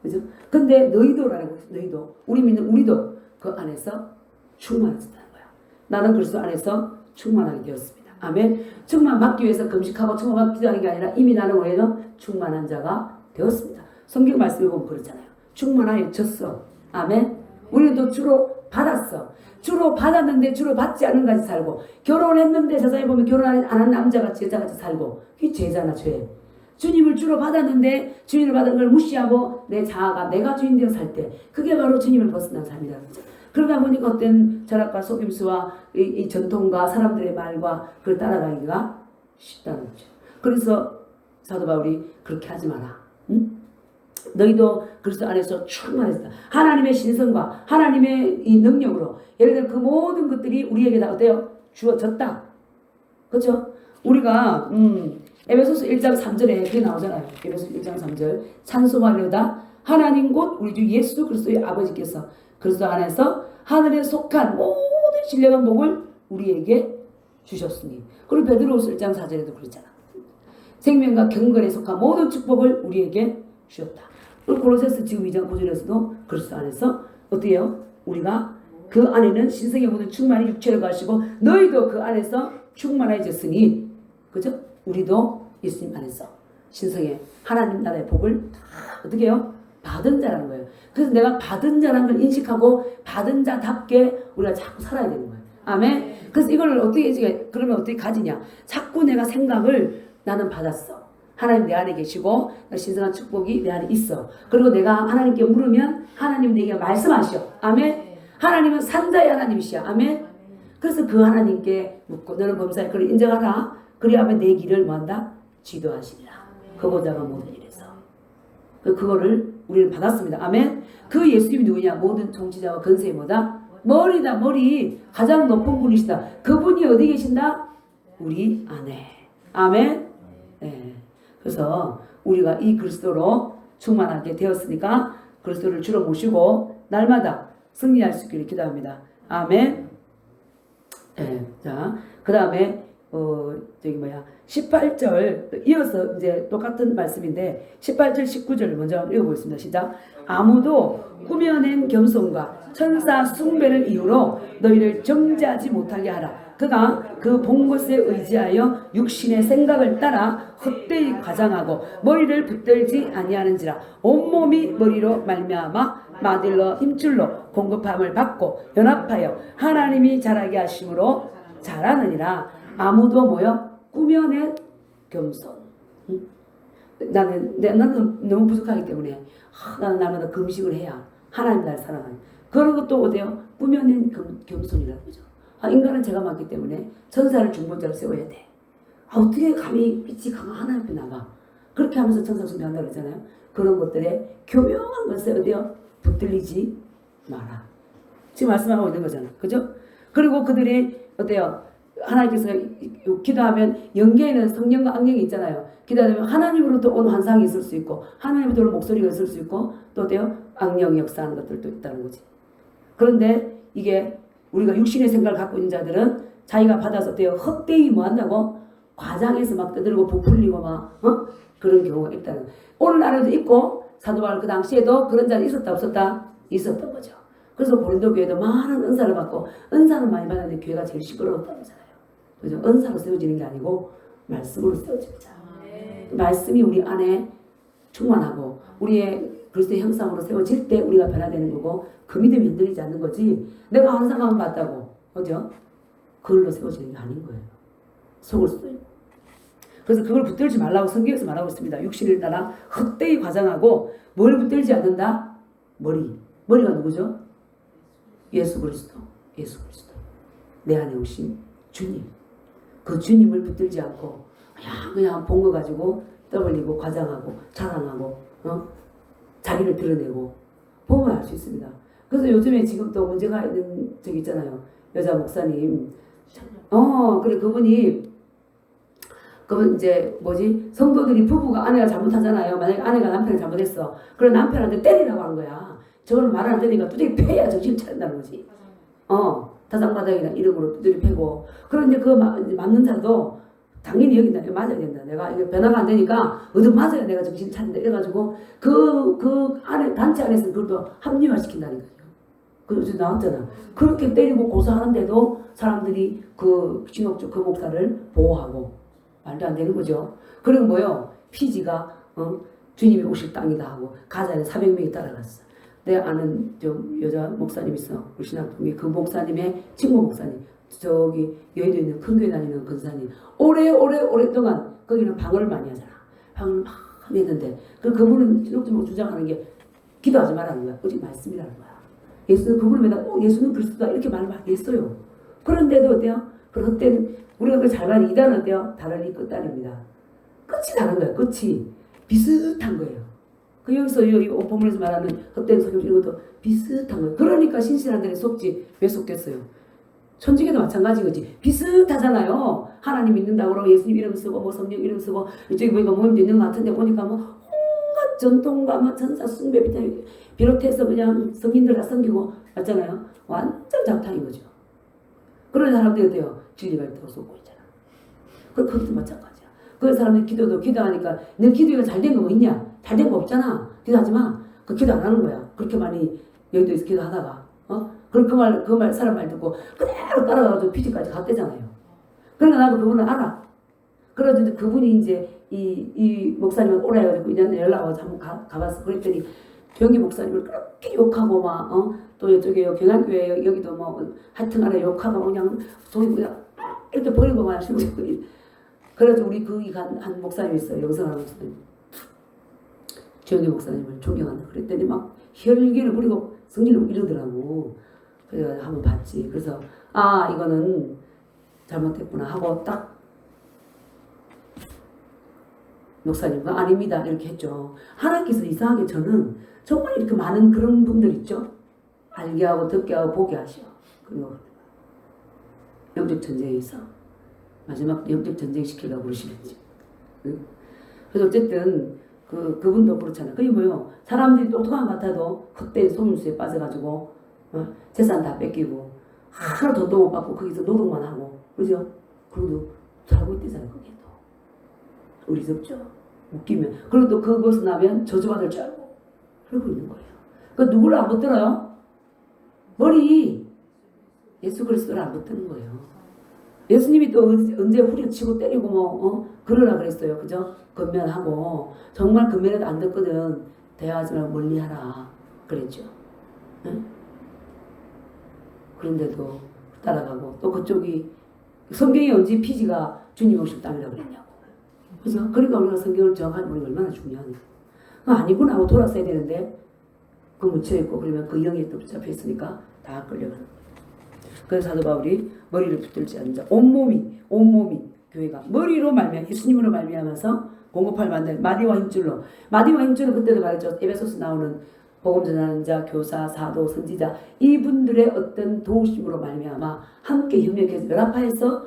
그죠? 근데 너희도라는 거예요. 너희도 우리 믿는 우리도 그 안에서 충만해졌다는 거야. 나는 그리스도 안에서 충만하게 되었습니다. 아멘. 충만받기 위해서 금식하고 충만받기 위한 게 아니라 이미 나는 원래는 충만한 자가 되었습니다. 성경 말씀에 보면 그렇잖아요. 충만하여졌어. 아멘. 우리도 주로 받았어. 주로 받았는데 주로 받지 않은 같이 살고 결혼했는데 세상에 보면 결혼 안 한 남자같이 여자같이 살고 그게 죄잖아. 죄. 주님을 주로 받았는데 주님을 받은 걸 무시하고 내 자아가 내가 주인 되어 살 때 그게 바로 주님을 벗어난 삶이다. 그러다 보니까 어떤 철학과 속임수와 이 전통과 사람들의 말과 그걸 따라가기가 쉽다는 거죠. 그래서 사도 바울이 그렇게 하지 마라. 응? 너희도 그리스도 안에서 충만했다. 하나님의 신성과 하나님의 이 능력으로 예를 들어 그 모든 것들이 우리에게 다 어때요? 주어졌다. 그렇죠? 우리가 에베소서 1장 3절에 그게 나오잖아요. 에베소서 1장 3절 찬송하려다 하나님 곧 우리 주 예수 그리스도의 아버지께서 그리스도 안에서 하늘에 속한 모든 신령한 복을 우리에게 주셨으니. 그리고 베드로후서 1장 4절에도 그랬잖아. 생명과 경건에 속한 모든 축복을 우리에게 주셨다. 그리고 골로새서 지금 2장 9절에서도 그리스도 안에서 어때요? 우리가 그 안에는 신성의 모든 충만이 육체를 가시고 너희도 그 안에서 충만해졌으니 그죠? 우리도 예수님 안에서 신성의 하나님 나라의 복을 다 어떻게 해요? 받은 자라는 거예요. 그래서 내가 받은 자라는 걸 인식하고 받은 자답게 우리가 자꾸 살아야 되는 거예요. 아멘. 그래서 이걸 어떻게 그러면 어떻게 가지냐? 자꾸 내가 생각을 나는 받았어. 하나님 내 안에 계시고 신성한 축복이 내 안에 있어. 그리고 내가 하나님께 물으면 하나님 내게 말씀하시오. 아멘. 하나님은 산자의 하나님이시야. 아멘. 그래서 그 하나님께 묻고 너는 범사에 그를 인정하라. 그리하면 내 길을 뭐한다? 지도하시리라. 그보다가 모든 일에서. 그거를 우리는 받았습니다. 아멘. 그 예수님이 누구냐? 모든 통치자와 권세의 뭐다? 머리다, 머리. 가장 높은 분이시다. 그분이 어디 계신다? 우리 안에. 아멘. 네. 그래서 우리가 이 그리스도로 충만하게 되었으니까 그리스도를 주로 모시고 날마다 승리할 수 있기를 기도합니다. 아멘. 네. 자, 그 다음에 18절 이어서 이제 똑같은 말씀인데 18절 19절을 먼저 읽어보겠습니다. 시작. 아무도 꾸며낸 겸손과 천사 숭배를 이유로 너희를 정죄하지 못하게 하라. 그가 그 본 것에 의지하여 육신의 생각을 따라 헛되이 과장하고 머리를 붙들지 아니하는지라. 온몸이 머리로 말미암아 마딜러 힘줄로 공급함을 받고 연합하여 하나님이 자라게 하심으로 자라느니라. 아무도 뭐요? 꾸며낸 겸손. 나는 너무 부족하기 때문에 나는 날마다 금식을 해야 하나님 날 사랑하는 그런 것도 어때요? 꾸며낸 겸손이라는 거죠. 인간은 제가 많기 때문에 천사를 중보자로 세워야 돼. 어떻게 감히 빛이 강한 하나님 앞에 나가? 그렇게 하면서 천사 숭배한다고 그러잖아요. 그런 것들에 교묘한 것에 어때요? 붙들리지 마라. 지금 말씀하고 있는 거잖아요. 그죠? 그리고 그들이 어때요? 하나님께서 기도하면 영계에는 성령과 악령이 있잖아요. 기도하면 하나님으로부터 온 환상이 있을 수 있고 하나님으로부터 온 목소리가 있을 수 있고 또 어때요? 악령이 역사하는 것들도 있다는 거지. 그런데 이게 우리가 육신의 생각을 갖고 있는 자들은 자기가 받아서 어때요? 헛되이 뭐 한다고? 과장해서 막 떠들고 부풀리고 막 그런 경우가 있다는 거예요. 오늘날에도 있고 사도 바울 그 당시에도 그런 자는 있었다 없었다? 있었던 거죠. 그래서 고린도 교회도 많은 은사를 받고 은사는 많이 받았는데 교회가 제일 시끄러웠다는 거잖아요. 그죠? 은사로 세워지는 게 아니고 말씀으로 세워집니다. 말씀이 우리 안에 충만하고 우리의 그리스도의 형상으로 세워질 때 우리가 변화되는 거고 그 믿음이 흔들리지 않는 거지 내가 환상만 봤다고 그죠? 그걸로 세워지는 게 아닌 거예요. 속을 수도 있고. 그래서 그걸 붙들지 말라고 성경에서 말하고 있습니다. 육신을 따라 헛되이 과장하고 뭘 붙들지 않는다? 머리가 누구죠? 예수 그리스도. 내 안에 오신 주님. 그 주님을 붙들지 않고 그냥 본 거 가지고 떠벌리고 과장하고 자랑하고 자기를 드러내고 보면 알 수 있습니다. 그래서 요즘에 지금 또 문제가 있는 저기 있잖아요. 여자 목사님. 그래 그분 이제 성도들이 부부가 아내가 잘못하잖아요. 만약에 아내가 남편을 잘못했어. 그럼 남편한테 때리라고 한 거야. 저걸 말 안 되니까 두드리 패야 정신 차린다는 거지. 다상마당이나 이름으로 두드리 패고. 그런데 그 맞는 자도 당연히 여긴다. 이거 맞아야 된다. 내가 이거 변화가 안 되니까 어디 맞아야 내가 정신 차린다. 이래가지고 그 안에 단체 안에서 그걸 또 합리화시킨다니까요. 그래서 나왔잖아. 그렇게 때리고 고소하는데도 사람들이 그 진옥주 그 목사를 보호하고 말도 안 되는 거죠. 그리고 뭐요? 피지가 주님이 오실 땅이다 하고 가자에 400명이 따라갔어. 내 아는 좀 여자 목사님 있어. 우리 신학동에 그 목사님의 친구 목사님. 저기 여의도에 있는 큰 교회 다니는 근사님. 오랫동안 거기는 방언을 많이 하잖아. 방언을 막 했는데 그분은 신학적으로 주장하는 게 기도하지 말라는 거야. 오직 말씀이라는 거야. 예수는 그분을 맨날 예수는 그리스도다 이렇게 말을 많이 했어요. 그런데도 어때요? 그 헛된 우리가 그 잘 말하는 이단은 어때요? 다른 이 끝단입니다. 끝이 다른 거예요. 끝이 비슷한 거예요. 그 여기서 이 본문에서 말하는 헛된 소리 이런 것도 비슷한 거예요. 그러니까 신실한 데는 속지 왜 속겠어요? 천주교도 마찬가지 거지. 비슷하잖아요. 하나님 믿는다고 그러고 예수님 이름 쓰고 뭐 성령 이름 쓰고 이쪽에 보니까 모임도 있는 것 같은데 보니까 뭐 온갖 전통과 뭐 천사 숭배 비롯해서 그냥 성인들 다 섬기고 맞잖아요. 완전 잡탕인 거죠. 그런 사람들이 어때요? 진리가 있다고 쏟고 있잖아. 그것도 마찬가지야. 그 사람들 기도하니까 너 기도가 잘 된 거 뭐 있냐? 잘 된 거 없잖아. 기도하지 마. 그 기도 안 하는 거야. 그렇게 많이 여의도에서 기도하다가 그 말 사람 말 듣고 그대로 따라가서 피지까지 갔대잖아요. 그러니까 나도 그분을 알아. 그러더니 그분이 이제 이 목사님을 오라 해가지고 이제 연락 와서 한번 가봤어. 그랬더니 조영기 목사님을 그렇게 욕하고 또 이쪽에 경안교회 여기도 뭐 하여튼 간에 욕하고 그냥 종이 그냥 이렇게 버리고 마시고 그래서 우리 거기 간 한 목사님이 있어요. 영성하는 목사님. 조영기 목사님을 존경한다. 그랬더니 막 혈기를 부리고 성질을 이러더라고. 그래서 한번 봤지. 그래서 이거는 잘못했구나 하고 딱 목사님과 아닙니다 이렇게 했죠. 하나님께서 이상하게 저는 정말 이렇게 많은 그런 분들 있죠. 알게 하고 듣게 하고 보게 하셔. 그리고 영적 전쟁에서 마지막 영적 전쟁 시키려고 그러시는지. 응? 그래서 어쨌든 그분도 그렇잖아. 그게 뭐요? 사람들이 똑똑한 것 같아도 헛된 속임수에 빠져가지고 재산 다 뺏기고 하루 돈도 못 받고 거기서 노동만 하고 그죠? 그리고 살고 있대잖아요. 거기에 또 어리석죠. 웃기면 그리고 또 그거 벗어나면 저주받을 줄 알고 그러고 있는 거예요. 그 누구를 안 붙들어요? 머리 예수 그리스도를 안 붙드는 거예요. 예수님이 또 언제 후려치고 때리고 그러라 그랬어요. 그죠? 건면하고 정말 건면해도 안 듣거든. 대화하지 말고 멀리하라 그랬죠. 응? 그런데도 따라가고 또 그쪽이 성경에 언제 피지가 주님 오실 땅이라고 그랬냐고. 그죠? 그러니까 우리가 성경을 정확하게 보는 게 얼마나 중요하냐. 아니구나 하고 돌았어야 되는데 그 묻혀있고 그러면 그 영에 또 붙잡혀 있으니까 다 끌려가는 거예요. 그래서 사도 바울이 머리를 붙들지 않는 자 온몸이 교회가 머리로 말미암아 예수님으로 말미암아서 공급할 만들 마디와 힘줄로 그때도 말했죠. 에베소서 나오는 복음 전하는 자, 교사, 사도, 선지자 이분들의 어떤 도우심으로 말미암아 함께 협력해서 연합하여서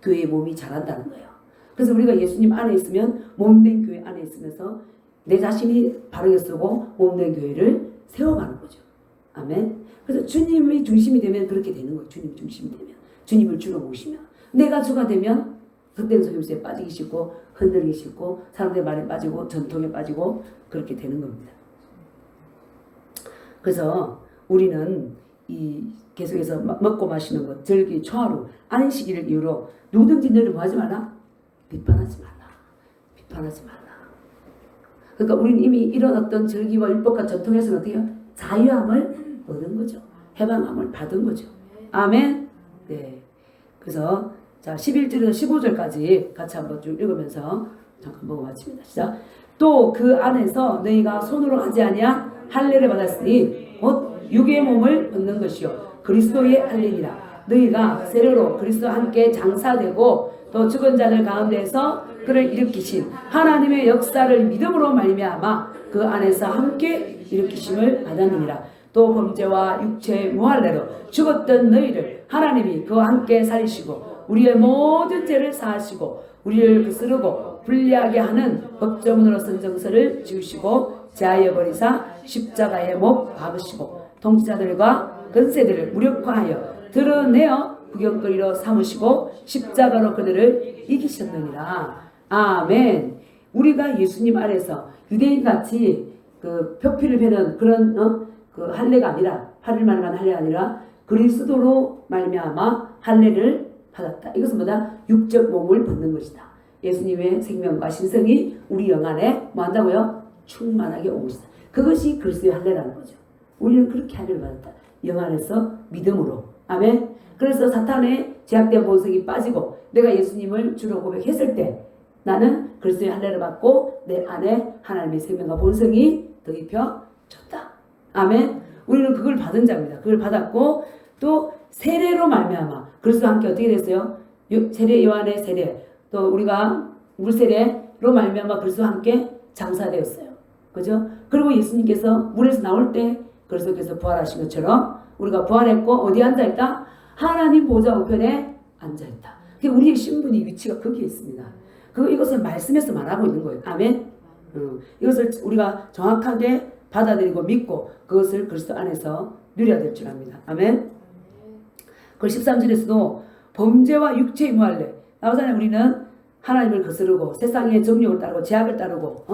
교회의 몸이 자란다는 거예요. 그래서 우리가 예수님 안에 있으면 몸된 교회 안에 있으면서 내 자신이 바르게 쓰고 몸된 교회를 세워가는 거죠. 아멘. 그래서 주님이 중심이 되면 그렇게 되는 거예요. 주님이 중심이 되면 주님을 주로 모시면 내가 주가 되면 헛된 속임수에 빠지기 쉽고 흔들리기 쉽고 사람들의 말에 빠지고 전통에 빠지고 그렇게 되는 겁니다. 그래서 우리는 이 계속해서 먹고 마시는 것, 절기, 초하루, 안식일을 이유로 누구든지 너를 뭐 하지 마라? 비판하지 말라. 그러니까 우리는 이미 이런 어떤 절기와 율법과 전통에서는 어떻게 해요? 자유함을 얻은 거죠. 해방함을 받은 거죠. 아멘. 네. 그래서 자 11절에서 15절까지 같이 한번 쭉 읽으면서 잠깐 보고 마칩니다. 시작. 또 그 안에서 너희가 손으로 하지 아니한 할례를 받았으니 곧 육의 몸을 얻는 것이요 그리스도의 할례니라. 너희가 세례로 그리스도와 함께 장사되고 또 죽은 자들 가운데에서 그를 일으키신 하나님의 역사를 믿음으로 말미암아 그 안에서 함께 일으키심을 받았느니라. 또 범죄와 육체의 무할례로 죽었던 너희를 하나님이 그와 함께 살리시고 우리의 모든 죄를 사하시고 우리를 거스르고 불리하게 하는 법조문으로 쓴 정서를 지우시고 제하여 버리사 십자가에 못 박으시고 통치자들과 권세들을 무력화하여 드러내어 구경거리로 삼으시고 십자가로 그들을 이기셨느니라. 아멘. 우리가 예수님 안에서 유대인같이 그 표피를 베는 그런 그 할례가 아니라 할례만 할례가 아니라 그리스도로 말미암아 할례를 받았다. 이것은 뭐다? 육적 몸을 벗는 것이다. 예수님의 생명과 신성이 우리 영 안에 뭐 한다고요? 충만하게 온 것이다. 그것이 그리스도의 할례라는 거죠. 우리는 그렇게 할례를 받았다. 영 안에서 믿음으로. 아멘. 그래서 사탄의 제약된 본성이 빠지고 내가 예수님을 주로 고백했을 때 나는 그리스도의 할례를 받고 내 안에 하나님의 생명과 본성이 더입혀졌다. 아멘. 우리는 그걸 받은 자입니다. 그걸 받았고 또 세례로 말미암아 그리스도와 함께 어떻게 됐어요? 세례 요한의 세례 또 우리가 물세례로 말미암아 그리스도와 함께 장사되었어요. 그죠? 그리고 예수님께서 물에서 나올 때 그리스도께서 부활하신 것처럼 우리가 부활했고 어디에 앉아있다? 하나님 보좌 우편에 앉아있다. 우리의 신분이 위치가 거기에 있습니다. 이것을 말씀에서 말하고 있는 거예요. 아멘. 이것을 우리가 정확하게 받아들이고 믿고 그것을 그리스도 안에서 누려야 될 줄 압니다. 아멘. 그 13절에서도 범죄와 육체의 무할례 나오잖아요. 우리는 하나님을 거스르고 세상의 정욕을 따르고 제약을 따르고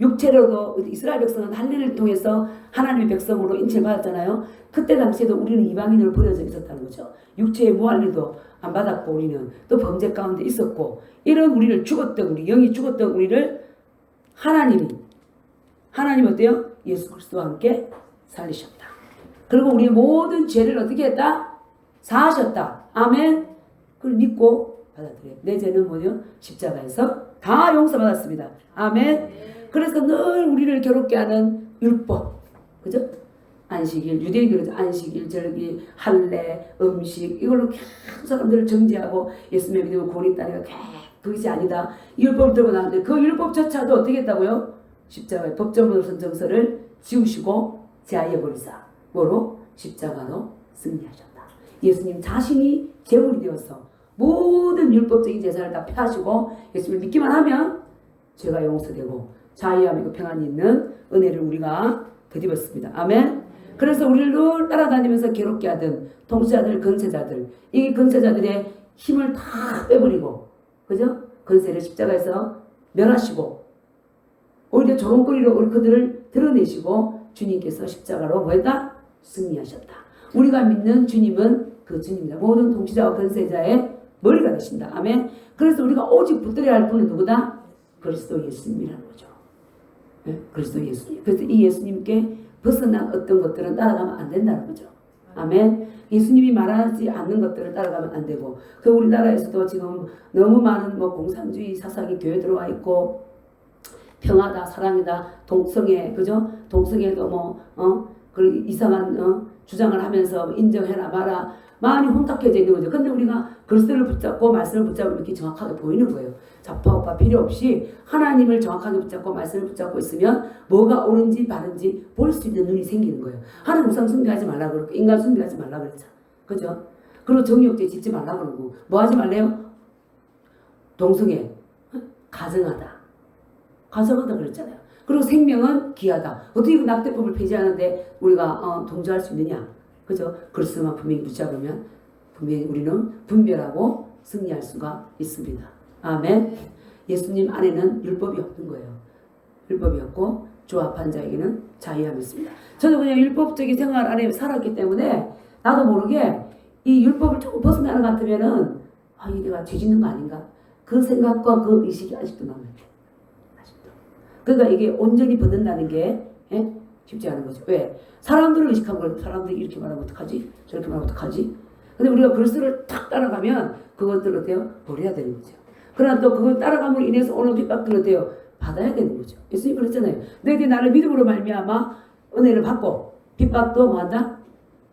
육체로도 이스라엘 백성은 할례를 통해서 하나님의 백성으로 인체를 받았잖아요. 그때 당시에도 우리는 이방인으로 버려져 있었다는 거죠. 육체의 무할례도 안 받았고 우리는 또 범죄 가운데 있었고 이런 우리를 죽었던 우리 영이 죽었던 우리를 하나님 어때요? 예수 그리스도와 함께 살리셨다. 그리고 우리의 모든 죄를 어떻게 했다? 사하셨다. 아멘. 그걸 믿고 받아들여요. 내 죄는 뭐죠? 십자가에서 다 용서받았습니다. 아멘. 그래서 늘 우리를 괴롭게 하는 율법. 그죠? 안식일, 유대인들은 안식일, 절기, 할례, 음식 이걸로 계속 사람들을 정죄하고 예수님의 믿음을 고립다니까 그것이 아니다. 이 율법을 들고 나왔는데 그 율법조차도 어떻게 했다고요? 십자가의 법조문으로 쓴 정서를 지우시고 제하여 버리사 뭐로? 십자가로 승리하셨다. 예수님 자신이 제물이 되어서 모든 율법적인 제사를 다 폐하시고 예수님을 믿기만 하면 죄가 용서되고 자유함이고 평안이 있는 은혜를 우리가 덧입었습니다. 아멘. 그래서 우리를 따라다니면서 괴롭게 하던 통치자들, 건세자들, 이 건세자들의 힘을 다 빼버리고, 그죠? 건세를 십자가에서 멸하시고 오히려 조롱거리로 우리 그들을 드러내시고 주님께서 십자가로 뭐했다? 승리하셨다. 우리가 믿는 주님은 그 주님이다. 모든 통치자와 건세자의 머리가 되신다. 아멘. 그래서 우리가 오직 붙들어야 할 분은 누구다? 그리스도 예수님이라는 거죠. 네? 그리스도 예수님. 그래서 이 예수님께 벗어난 어떤 것들은 따라가면 안 된다는 거죠. 아멘. 예수님이 말하지 않는 것들을 따라가면 안 되고, 그 우리나라에서도 지금 너무 많은 뭐 공산주의 사상이 교회 들어와 있고, 평화다, 사랑이다, 동성애, 그죠? 동성애도 그 이상한 주장을 하면서 인정해라 마라 많이 혼탁해져 있는 거죠. 근데 우리가 그리스도를 붙잡고 말씀을 붙잡으면 이렇게 정확하게 보이는 거예요. 좌파우파 필요 없이 하나님을 정확하게 붙잡고 말씀을 붙잡고 있으면 뭐가 옳은지 바른지 볼 수 있는 눈이 생기는 거예요. 하나님 우상 숭배하지 말라 그러고 인간 숭배하지 말라 그랬잖아. 그죠? 그리고 정욕죄 짓지 말라 그러고 뭐 하지 말래요? 동성애, 가정하다. 가정하다 그랬잖아요. 그리고 생명은 귀하다. 어떻게 그 낙태법을 폐지하는데 우리가 동조할 수 있느냐? 그죠? 그리스도만 분명히 붙잡으면 분명히 우리는 분별하고 승리할 수가 있습니다. 아멘. 예수님 안에는 율법이 없는 거예요. 율법이 없고 조합한 자에게는 자유함이 있습니다. 저도 그냥 율법적인 생활 안에 살았기 때문에 나도 모르게 이 율법을 조금 벗어나는 것 같으면은 이 내가 죄 짓는 거 아닌가? 그 생각과 그 의식이 아직도 남아요. 아직도. 그러니까 이게 온전히 벗는다는 게 쉽지 않은 거죠. 왜? 사람들을 의식하고 그래. 사람들이 이렇게 말하면 어떡하지? 저렇게 말하면 어떡하지? 근데 우리가 그리스도를 탁 따라가면 그것들을 어때요? 버려야 되는 거죠. 그러나 또 그걸 따라감으로 인해서 오는 핍박들을 어때요? 받아야 되는 거죠. 예수님 그랬잖아요. 너희들이 나를 믿음으로 말미암아 은혜를 받고 핍박도 뭐한다?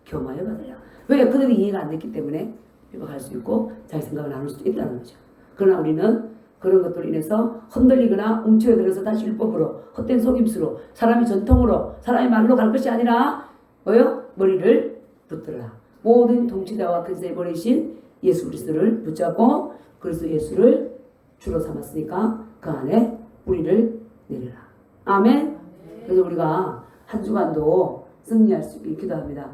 겸하여 받아요. 왜? 그들이 이해가 안 됐기 때문에 핍박할 수 있고 자기 생각을 나눌 수도 있다는 거죠. 그러나 우리는 그런 것들로 인해서 흔들리거나 움츠러들어서 다시 율법으로 헛된 속임수로 사람의 전통으로 사람의 말로 갈 것이 아니라 뭐요? 머리를 붙들어라. 모든 통치자와 근세에 버리신 예수 그리스도를 붙잡고 그리스도 예수를 주로 삼았으니까 그 안에 우리를 내려라. 아멘. 그래서 우리가 한 주간도 승리할 수 있게 기도합니다.